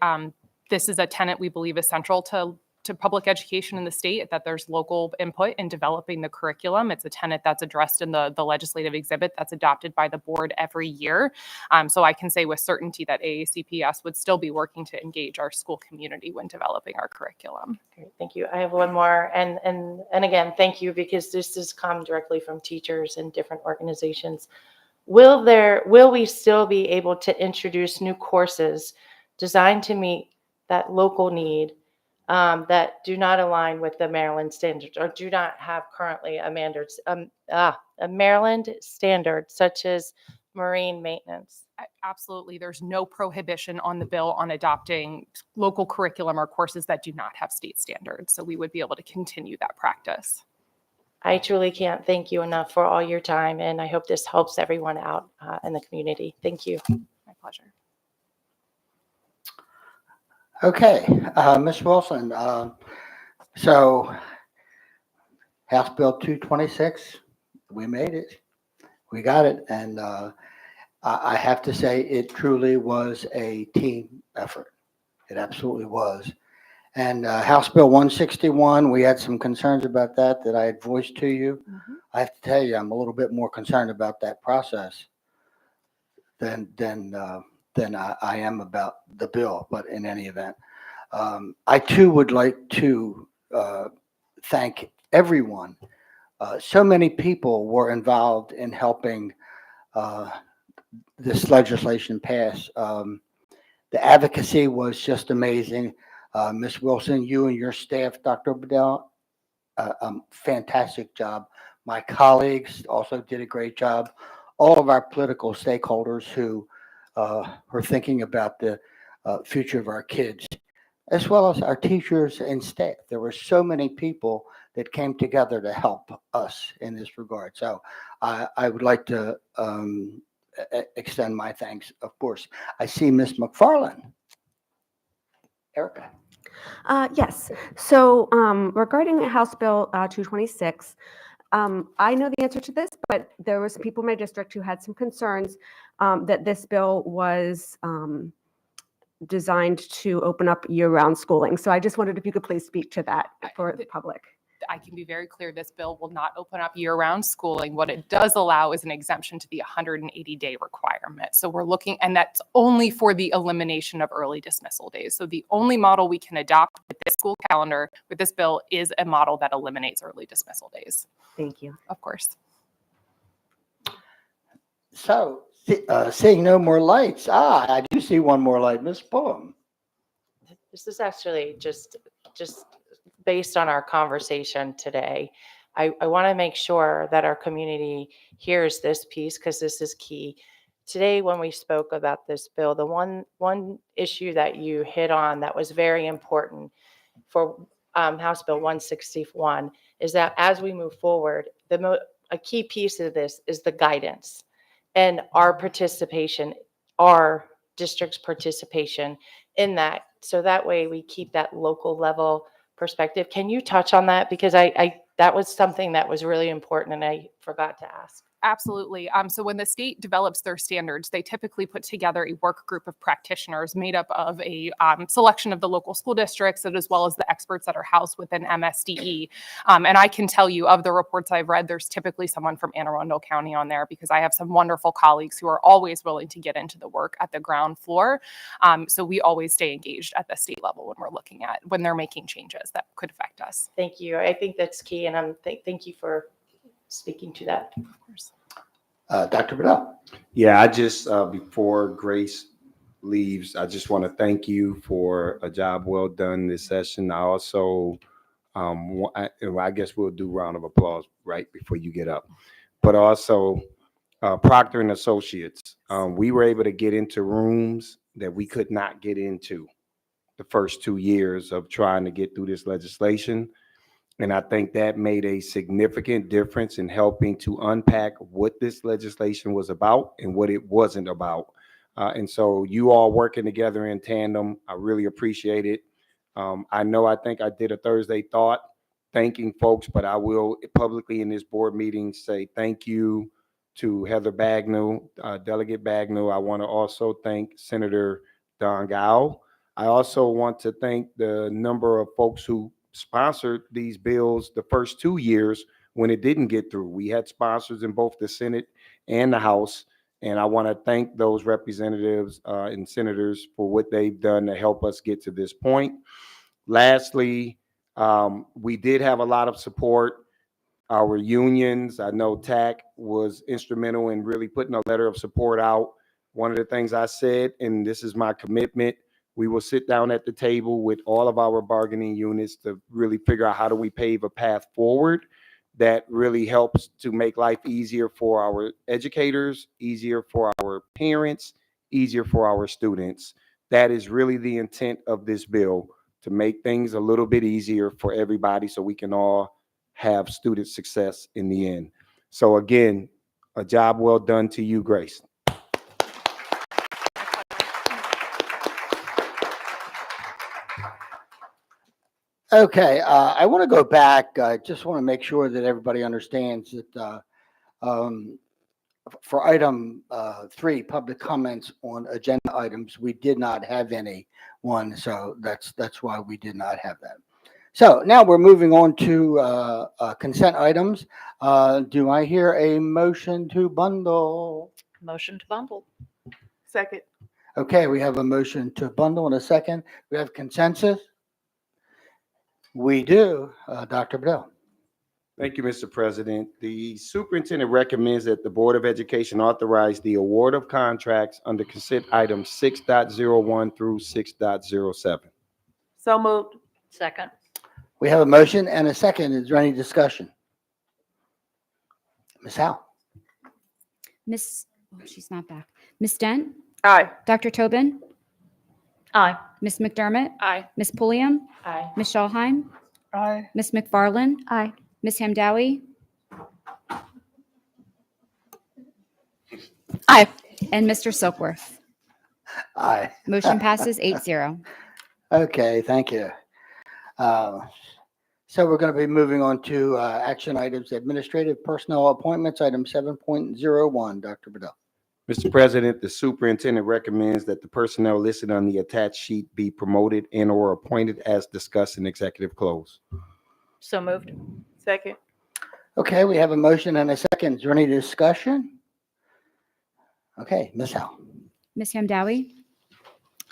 This is a tenet we believe is central to public education in the state, that there's local input in developing the curriculum. It's a tenet that's addressed in the legislative exhibit that's adopted by the board every year. So I can say with certainty that AACPS would still be working to engage our school community when developing our curriculum. Great, thank you. I have one more, and again, thank you, because this has come directly from teachers and different organizations. Will we still be able to introduce new courses designed to meet that local need that do not align with the Maryland standards or do not have currently a Maryland standard, such as marine maintenance? Absolutely. There's no prohibition on the bill on adopting local curriculum or courses that do not have state standards. So we would be able to continue that practice. I truly can't thank you enough for all your time, and I hope this helps everyone out in the community. Thank you. My pleasure. Okay, Ms. Wilson, so House Bill 226, we made it. We got it. And I have to say, it truly was a team effort. It absolutely was. And House Bill 161, we had some concerns about that I had voiced to you. Mm-hmm. I have to tell you, I'm a little bit more concerned about that process than I am about the bill. But in any event, I too would like to thank everyone. So many people were involved in helping this legislation pass. The advocacy was just amazing. Ms. Wilson, you and your staff, Dr. Bedell, fantastic job. My colleagues also did a great job. All of our political stakeholders who were thinking about the future of our kids, as well as our teachers and staff. There were so many people that came together to help us in this regard. So I would like to extend my thanks, of course. I see Ms. McFarland. Erica. Yes. So regarding House Bill 226, I know the answer to this, but there was people in my district who had some concerns that this bill was designed to open up year-round schooling. So I just wondered if you could please speak to that for the public. I can be very clear, this bill will not open up year-round schooling. What it does allow is an exemption to the 180-day requirement. So we're looking, and that's only for the elimination of early dismissal days. So the only model we can adopt with this school calendar, with this bill, is a model that eliminates early dismissal days. Thank you. Of course. So, seeing no more lights. I do see one more light, Ms. Pullum. This is actually just based on our conversation today. I want to make sure that our community hears this piece, because this is key. Today, when we spoke about this bill, the one issue that you hit on that was very important for House Bill 161 is that as we move forward, a key piece of this is the guidance and our participation, our district's participation in that. So that way we keep that local level perspective. Can you touch on that? Because I that was something that was really important and I forgot to ask. Absolutely. So when the state develops their standards, they typically put together a work group of practitioners made up of a selection of the local school districts, as well as the experts that are housed within MSDE. And I can tell you, of the reports I've read, there's typically someone from Anne Arundel County on there, because I have some wonderful colleagues who are always willing to get into the work at the ground floor. So we always stay engaged at the state level when we're looking at when they're making changes that could affect us. Thank you. I think that's key, and thank you for speaking to that. Of course. Dr. Bedell. Yeah, I just, before Grace leaves, I just want to thank you for a job well done this session. I also, I guess we'll do a round of applause right before you get up. But also, Procter and Associates, we were able to get into rooms that we could not get into the first 2 years of trying to get through this legislation. And I think that made a significant difference in helping to unpack what this legislation was about and what it wasn't about. And so you all working together in tandem, I really appreciate it. I think I did a Thursday thought thanking folks, but I will publicly in this board meeting say thank you to Heather Bagnall, Delegate Bagnall. I want to also thank Senator Don Gao. I also want to thank the number of folks who sponsored these bills the first 2 years when it didn't get through. We had sponsors in both the Senate and the House, and I want to thank those representatives and senators for what they've done to help us get to this point. Lastly, we did have a lot of support. Our unions, I know TAC was instrumental in really putting a letter of support out. One of the things I said, and this is my commitment, we will sit down at the table with all of our bargaining units to really figure out how do we pave a path forward that really helps to make life easier for our educators, easier for our parents, easier for our students. That is really the intent of this bill, to make things a little bit easier for everybody so we can all have student success in the end. So again, a job well done to you, Grace. Okay, I want to go back. I just want to make sure that everybody understands that for item 3, public comments on agenda items, we did not have any one, so that's why we did not have that. So now we're moving on to consent items. Do I hear a motion to bundle? Motion to bundle. Second. Okay, we have a motion to bundle in a second. We have consensus. We do. Dr. Bedell. Thank you, Mr. President. The superintendent recommends that the Board of Education authorize the award of contracts under consent items 6.01 through 6.07. So moved. Second. We have a motion and a second. Is there any discussion? Ms. Howe? She's not back. Ms. Dent? Aye. Dr. Tobin? Aye. Ms. McDermott? Aye. Ms. Pulliam? Aye. Ms. Schallheim? Aye. Ms. McFarland? Aye. Ms. Hamdawi? Aye. And Mr. Silkworth. Aye. Motion passes 8-0. Okay, thank you. So we're going to be moving on to action items, administrative personnel appointments, item 7.01. Dr. Bedell. Mr. President, the superintendent recommends that the personnel listed on the attached sheet be promoted and or appointed as discussed in executive close. So moved. Second. Okay, we have a motion and a second. Is there any discussion? Okay, Ms. Howe. Ms. Hamdawi?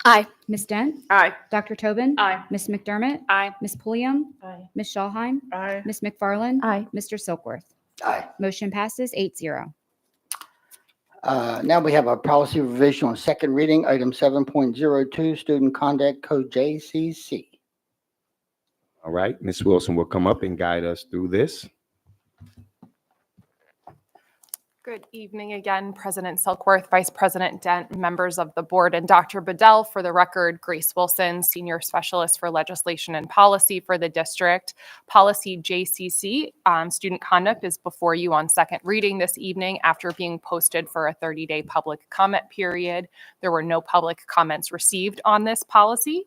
Aye. Ms. Dent? Aye. Dr. Tobin? Aye. Ms. McDermott? Aye. Ms. Pulliam? Aye. Ms. Schallheim? Aye. Ms. McFarland? Aye. Mr. Silkworth. Aye. Motion passes 8-0. Now we have a policy revision on second reading, item 7.02, student conduct code JCC. All right, Ms. Wilson will come up and guide us through this. Good evening again, President Silkworth, Vice President Dent, members of the board, and Dr. Bedell. For the record, Grace Wilson, Senior Specialist for Legislation and Policy for the district. Policy JCC, student conduct, is before you on second reading this evening after being posted for a 30-day public comment period. There were no public comments received on this policy.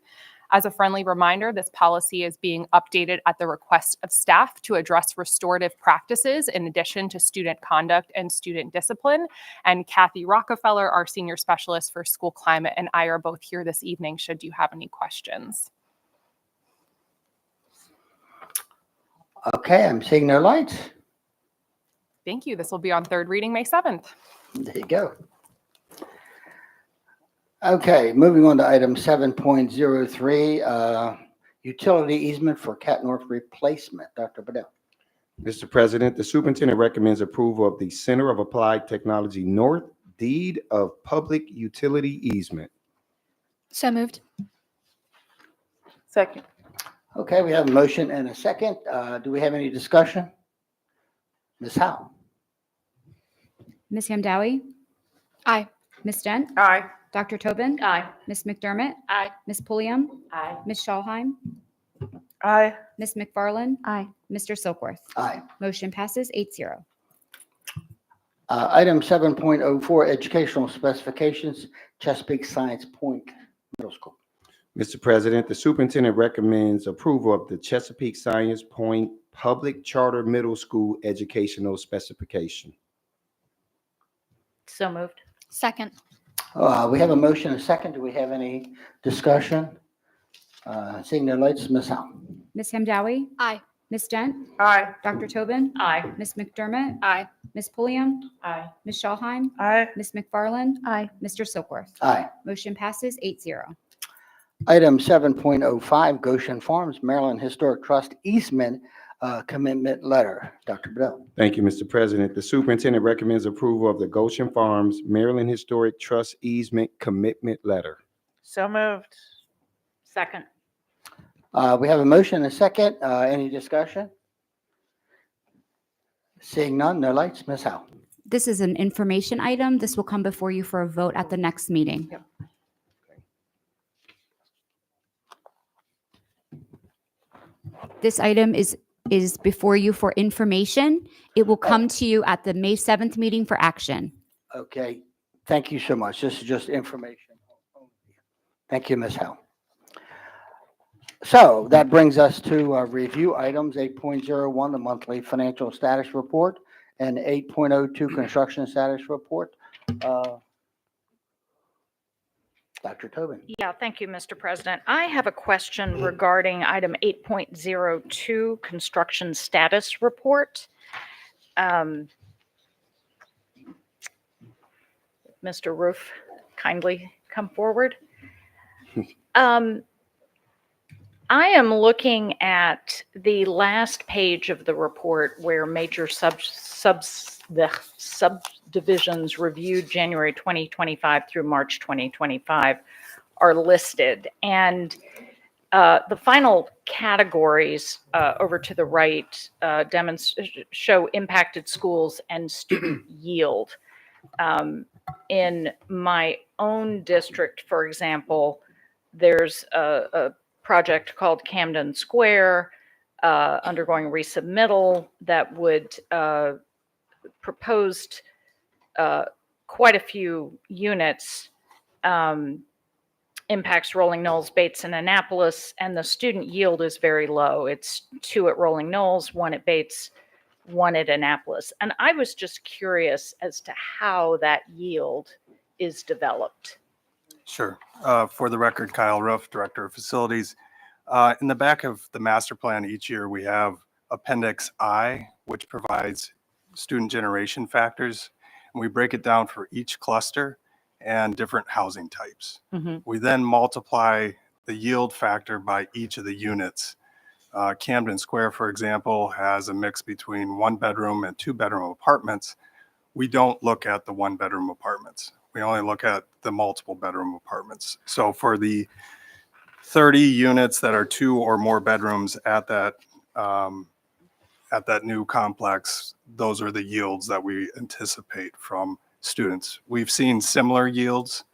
As a friendly reminder, this policy is being updated at the request of staff to address restorative practices in addition to student conduct and student discipline. And Kathy Rockefeller, our senior specialist for school climate, and I are both here this evening should you have any questions. Okay, I'm seeing no lights. Thank you. This will be on third reading May 7th. There you go. Okay, moving on to item 7.03, utility easement for Cat North replacement. Dr. Bedell. Mr. President, the superintendent recommends approval of the Center of Applied Technology North deed of public utility easement. So moved. Second. Okay, we have a motion and a second. Do we have any discussion? Ms. Howe? Ms. Hamdawi? Aye. Ms. Dent? Aye. Dr. Tobin? Aye. Ms. McDermott? Aye. Ms. Pulliam? Aye. Ms. Schallheim? Aye. Ms. McFarland? Aye. Mr. Silkworth? Aye. Motion passes 8-0. Item 7.04, educational specifications, Chesapeake Science Point Middle School. Mr. President, the superintendent recommends approval of the Chesapeake Science Point Public Charter Middle School educational specification. So moved. Second. We have a motion and a second. Do we have any discussion? Seeing no lights, Ms. Howe? Ms. Hamdawi? Aye. Ms. Dent? Aye. Dr. Tobin? Aye. Ms. McDermott? Aye. Ms. Pulliam? Aye. Ms. Schallheim? Aye. Ms. McFarland? Aye. Mr. Silkworth? Aye. Motion passes 8-0. Item 7.05, Goshen Farms Maryland Historic Trust easement commitment letter. Dr. Bedell. Thank you, Mr. President. The superintendent recommends approval of the Goshen Farms Maryland Historic Trust easement commitment letter. So moved. Second. We have a motion and a second. Any discussion? Seeing none, no lights, Ms. Howe? This is an information item. This will come before you for a vote at the next meeting. Yep. This item is before you for information. It will come to you at the May 7th meeting for action. Okay, thank you so much. This is just information. Thank you, Ms. Howe. So that brings us to review items 8.01, the monthly financial status report, and 8.02, construction status report. Dr. Tobin. Yeah, thank you, Mr. President. I have a question regarding item 8.02, construction status report. Mr. Roof, kindly come forward. I am looking at the last page of the report where major the subdivisions reviewed January 2025 through March 2025 are listed. And the final categories over to the right show impacted schools and student yield. In my own district, for example, there's a project called Camden Square undergoing resubmittal that would proposed quite a few units, impacts Rolling Knolls, Bates, and Annapolis, and the student yield is very low. It's 2 at Rolling Knolls, 1 at Bates, 1 at Annapolis. And I was just curious as to how that yield is developed. Sure. For the record, Kyle Roof, Director of Facilities. In the back of the master plan each year, we have Appendix I, which provides student generation factors. And we break it down for each cluster and different housing types. Mm-hmm. We then multiply the yield factor by each of the units. Camden Square, for example, has a mix between 1-bedroom and 2-bedroom apartments. We don't look at the 1-bedroom apartments. We only look at the multiple bedroom apartments. So for the 30 units that are 2 or more bedrooms at that new complex, those are the yields that we anticipate from students. We've seen similar yields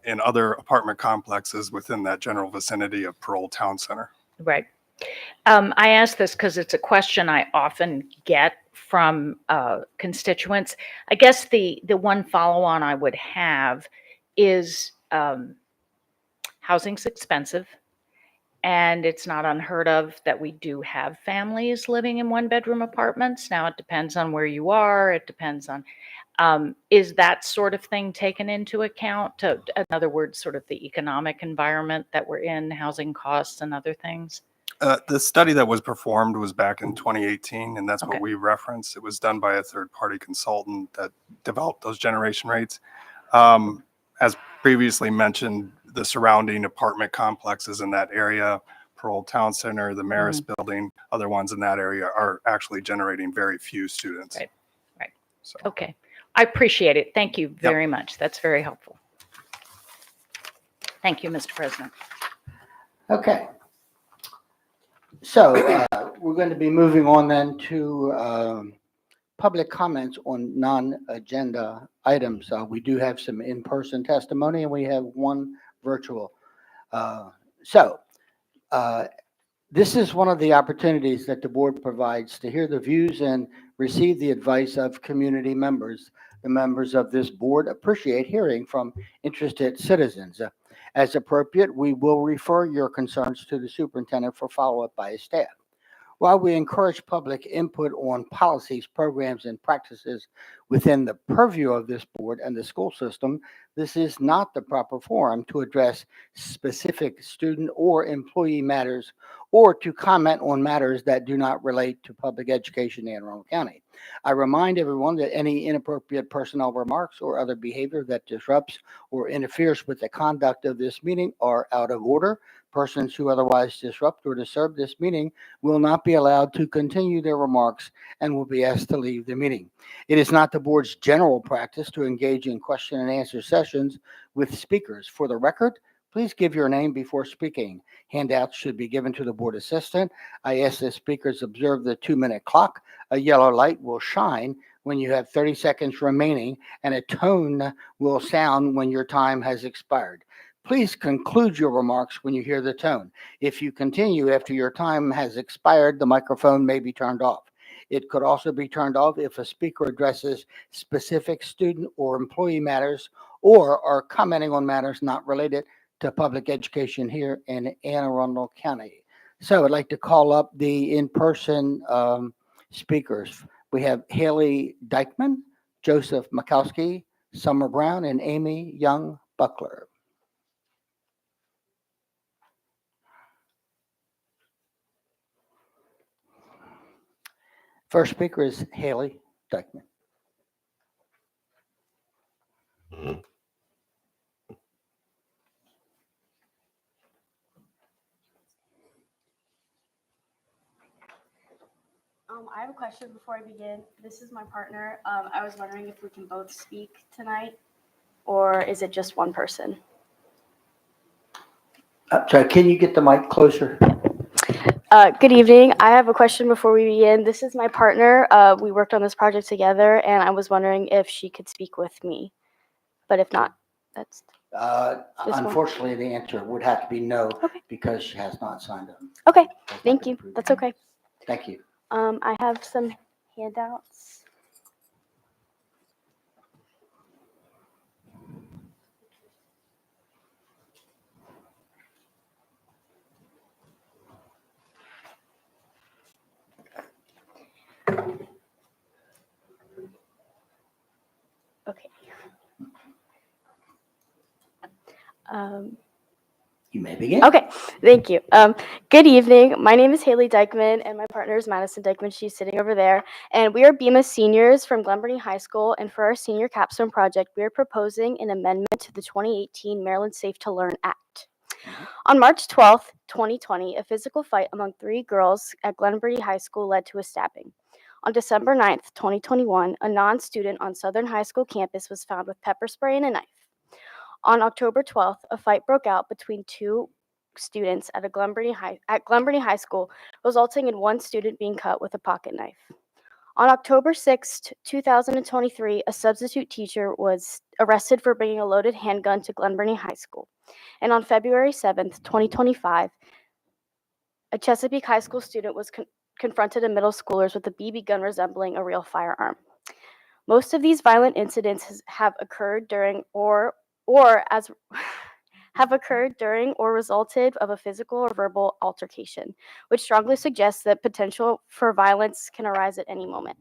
in other apartment complexes within that general vicinity of Parole Town Center. Right. I ask this because it's a question I often get from constituents. I guess the one follow-on I would have is housing's expensive. And it's not unheard of that we do have families living in one-bedroom apartments. Now, it depends on where you are. It depends on, is that sort of thing taken into account? In other words, sort of the economic environment that we're in, housing costs and other things? The study that was performed was back in 2018, and that's Okay. what we referenced. It was done by a third-party consultant that developed those generation rates. As previously mentioned, the surrounding apartment complexes in that area, Pearl Town Center, the Marist Building, other ones in that area are actually generating very few students. Right, right. So. Okay. I appreciate it. Thank you very much. That's very helpful. Thank you, Mr. President. Okay. So we're going to be moving on then to public comments on non-agenda items. We do have some in-person testimony and we have one virtual. This is one of the opportunities that the board provides to hear the views and receive the advice of community members. The members of this board appreciate hearing from interested citizens. As appropriate, we will refer your concerns to the superintendent for follow-up by his staff. While we encourage public input on policies, programs, and practices within the purview of this board and the school system, this is not the proper forum to address specific student or employee matters or to comment on matters that do not relate to public education in Anne Arundel County. I remind everyone that any inappropriate personnel remarks or other behavior that disrupts or interferes with the conduct of this meeting are out of order. Persons who otherwise disrupt or disturb this meeting will not be allowed to continue their remarks and will be asked to leave the meeting. It is not the board's general practice to engage in question and answer sessions with speakers. For the record, please give your name before speaking. Handouts should be given to the board assistant. I ask that speakers observe the 2-minute clock. A yellow light will shine when you have 30 seconds remaining, and a tone will sound when your time has expired. Please conclude your remarks when you hear the tone. If you continue after your time has expired, the microphone may be turned off. It could also be turned off if a speaker addresses specific student or employee matters or are commenting on matters not related to public education here in Anne Arundel County. So I'd like to call up the in-person speakers. We have Haley Dykeman, Joseph Mikowski, Summer Brown, and Amy Young Buckler. First speaker is Haley Dykeman. I have a question before I begin. This is my partner. I was wondering if we can both speak tonight, or is it just one person? Sorry, can you get the mic closer? Good evening. I have a question before we begin. This is my partner. We worked on this project together, and I was wondering if she could speak with me. But if not, that's... Unfortunately, the answer would have to be no, Okay. because she has not signed up. Okay, thank you. That's okay. Thank you. I have some handouts. Okay. You may begin. Okay, thank you. Good evening. My name is Haley Dykeman, and my partner is Madison Dykeman. She's sitting over there. And we are BEMA seniors from Glenburnie High School. And for our senior capstone project, we are proposing an amendment to the 2018 Maryland Safe to Learn Act. On March 12th, 2020, a physical fight among 3 girls at Glenburnie High School led to a stabbing. On December 9th, 2021, a non-student on Southern High School campus was found with pepper spray and a knife. On October 12th, a fight broke out between 2 students at Glenburnie High School, resulting in 1 student being cut with a pocket knife. On October 6th, 2023, a substitute teacher was arrested for bringing a loaded handgun to Glenburnie High School. And on February 7th, 2025, a Chesapeake High School student was confronted in middle schoolers with a BB gun resembling a real firearm. Most of these violent incidents have occurred during or as have occurred during or resulted of a physical or verbal altercation, which strongly suggests that potential for violence can arise at any moment.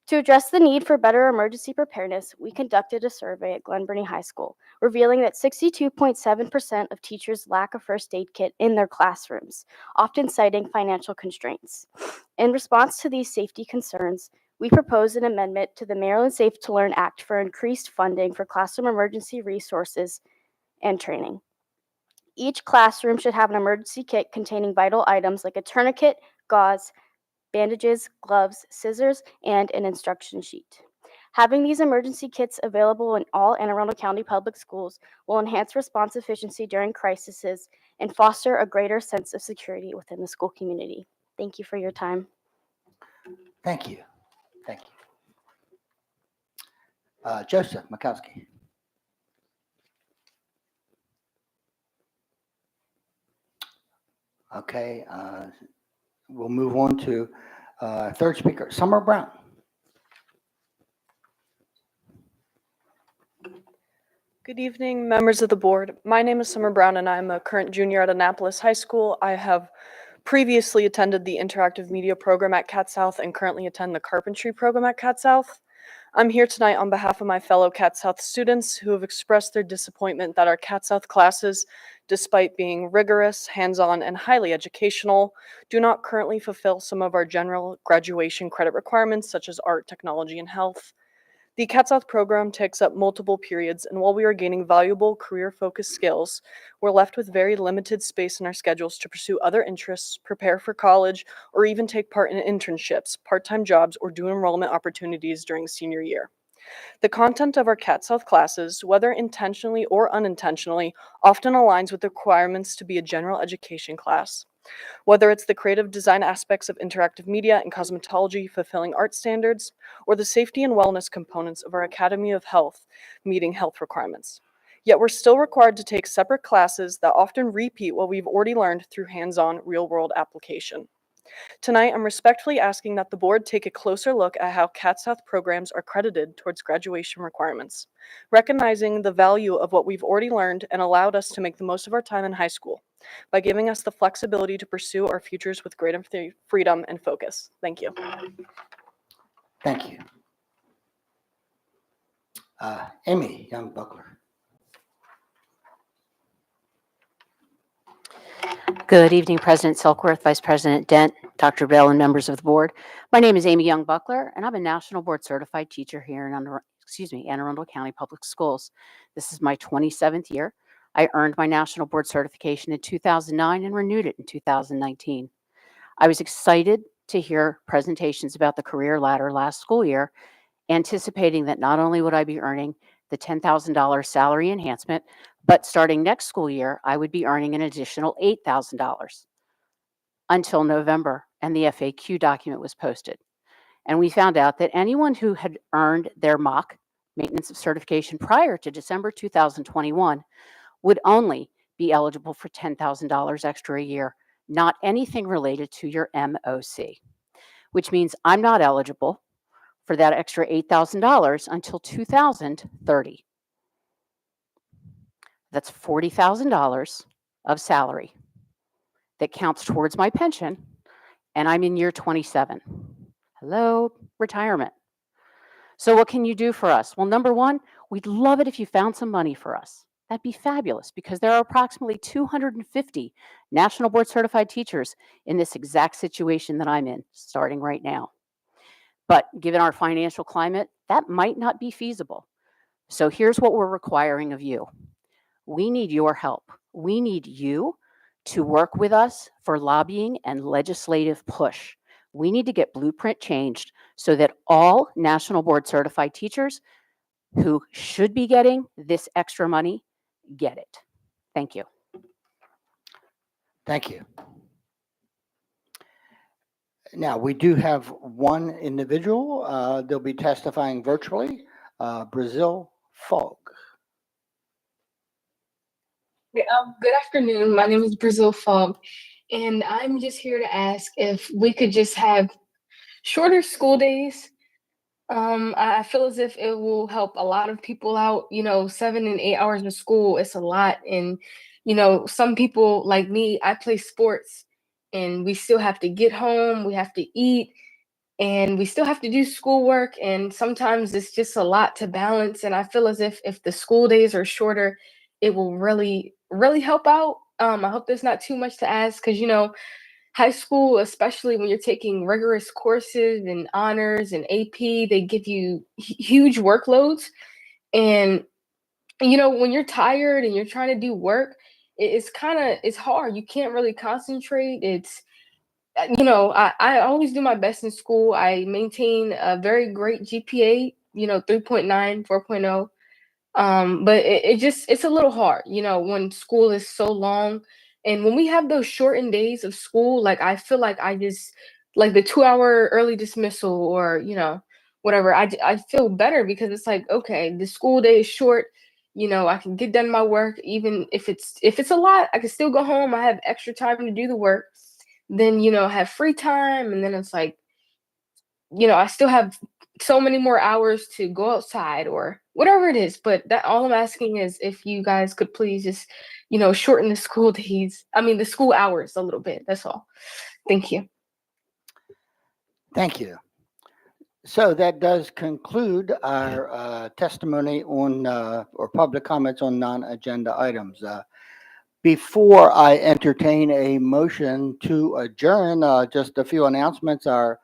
To address the need for better emergency preparedness, we conducted a survey at Glen Burnie High School, revealing that 62.7% of teachers lack a first aid kit in their classrooms, often citing financial constraints. In response to these safety concerns, we proposed an amendment to the Maryland Safe to Learn Act for increased funding for classroom emergency resources and training. Each classroom should have an emergency kit containing vital items like a tourniquet, gauze, bandages, gloves, scissors, and an instruction sheet. Having these emergency kits available in all Anne Arundel County public schools will enhance response efficiency during crises and foster a greater sense of security within the school community. Thank you for your time. Thank you. Thank you. Joseph Makowski. Okay, we'll move on to third speaker, Summer Brown. Good evening, members of the board. My name is Summer Brown, and I'm a current junior at Annapolis High School. I have previously attended the interactive media program at Cat South and currently attend the carpentry program at Cat South. I'm here tonight on behalf of my fellow Cat South students who have expressed their disappointment that our Cat South classes, despite being rigorous, hands-on, and highly educational, do not currently fulfill some of our general graduation credit requirements, such as art, technology, and health. The Cat South program takes up multiple periods, and while we are gaining valuable career-focused skills, we're left with very limited space in our schedules to pursue other interests, prepare for college, or even take part in internships, part-time jobs, or dual enrollment opportunities during senior year. The content of our Cat South classes, whether intentionally or unintentionally, often aligns with the requirements to be a general education class. Whether it's the creative design aspects of interactive media and cosmetology fulfilling art standards, or the safety and wellness components of our Academy of Health meeting health requirements. Yet we're still required to take separate classes that often repeat what we've already learned through hands-on real-world application. Tonight, I'm respectfully asking that the board take a closer look at how Cat South programs are credited towards graduation requirements, recognizing the value of what we've already learned and allowed us to make the most of our time in high school by giving us the flexibility to pursue our futures with greater freedom and focus. Thank you. Thank you. Amy Young-Buckler. Good evening, President Silkworth, Vice President Dent, Dr. Bell, and members of the board. My name is Amy Young-Buckler, and I'm a National Board Certified Teacher here in Anne Arundel County Public Schools. This is my 27th year. I earned my National Board Certification in 2009 and renewed it in 2019. I was excited to hear presentations about the career ladder last school year, anticipating that not only would I be earning the $10,000 salary enhancement, but starting next school year, I would be earning an additional $8,000 until November, and the FAQ document was posted. And we found out that anyone who had earned their mock maintenance of certification prior to December 2021 would only be eligible for $10,000 extra a year, not anything related to your MOC, which means I'm not eligible for that extra $8,000 until 2030. That's $40,000 of salary that counts towards my pension, and I'm in year 27. Hello, retirement. So what can you do for us? Well, number one, we'd love it if you found some money for us. That'd be fabulous because there are approximately 250 National Board Certified teachers in this exact situation that I'm in, starting right now. But given our financial climate, that might not be feasible. So here's what we're requiring of you. We need your help. We need you to work with us for lobbying and legislative push. We need to get Blueprint changed so that all National Board Certified teachers who should be getting this extra money get it. Thank you. Thank you. Now, we do have one individual. They'll be testifying virtually, Brazil Fogg. Good afternoon. My name is Brazil Fogg, and I'm just here to ask if we could just have shorter school days I feel as if it will help a lot of people out. 7 and 8 hours of school, it's a lot. And, some people like me, I play sports and we still have to get home, we have to eat, and we still have to do schoolwork. And sometimes it's just a lot to balance. And I feel as if the school days are shorter, it will really, really help out. I hope there's not too much to ask because, high school, especially when you're taking rigorous courses and honors and AP, they give you huge workloads. And, when you're tired and you're trying to do work, it's hard. You can't really concentrate. I always do my best in school. I maintain a very great GPA, 3.9, 4.0. But it's a little hard, when school is so long. And when we have those shortened days of school, like I feel like I just like the 2 hour early dismissal or, whatever, I feel better because it's like, okay, the school day is short. I can get done my work, even if it's a lot, I can still go home. I have extra time to do the work. Then, have free time. And then it's like, I still have so many more hours to go outside or whatever it is. But that all I'm asking is if you guys could please just, shorten the school days. I mean, the school hours a little bit. That's all. Thank you. Thank you. So that does conclude our testimony on or public comments on non-agenda items. Before I entertain a motion to adjourn, just a few announcements. Our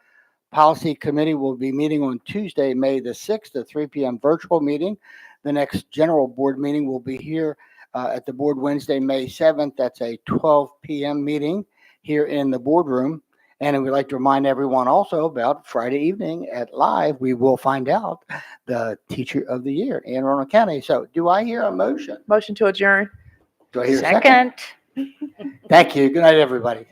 Policy Committee will be meeting on Tuesday, May the 6th at 3 p.m. virtual meeting. The next general board meeting will be here at the board Wednesday, May 7th. That's a 12 p.m. meeting here in the boardroom. And we'd like to remind everyone also about Friday evening at Live, we will find out the Teacher of the Year in Anne Arundel County. So do I hear a motion? Motion to adjourn. Do I hear a second? Thank you. Good night, everybody.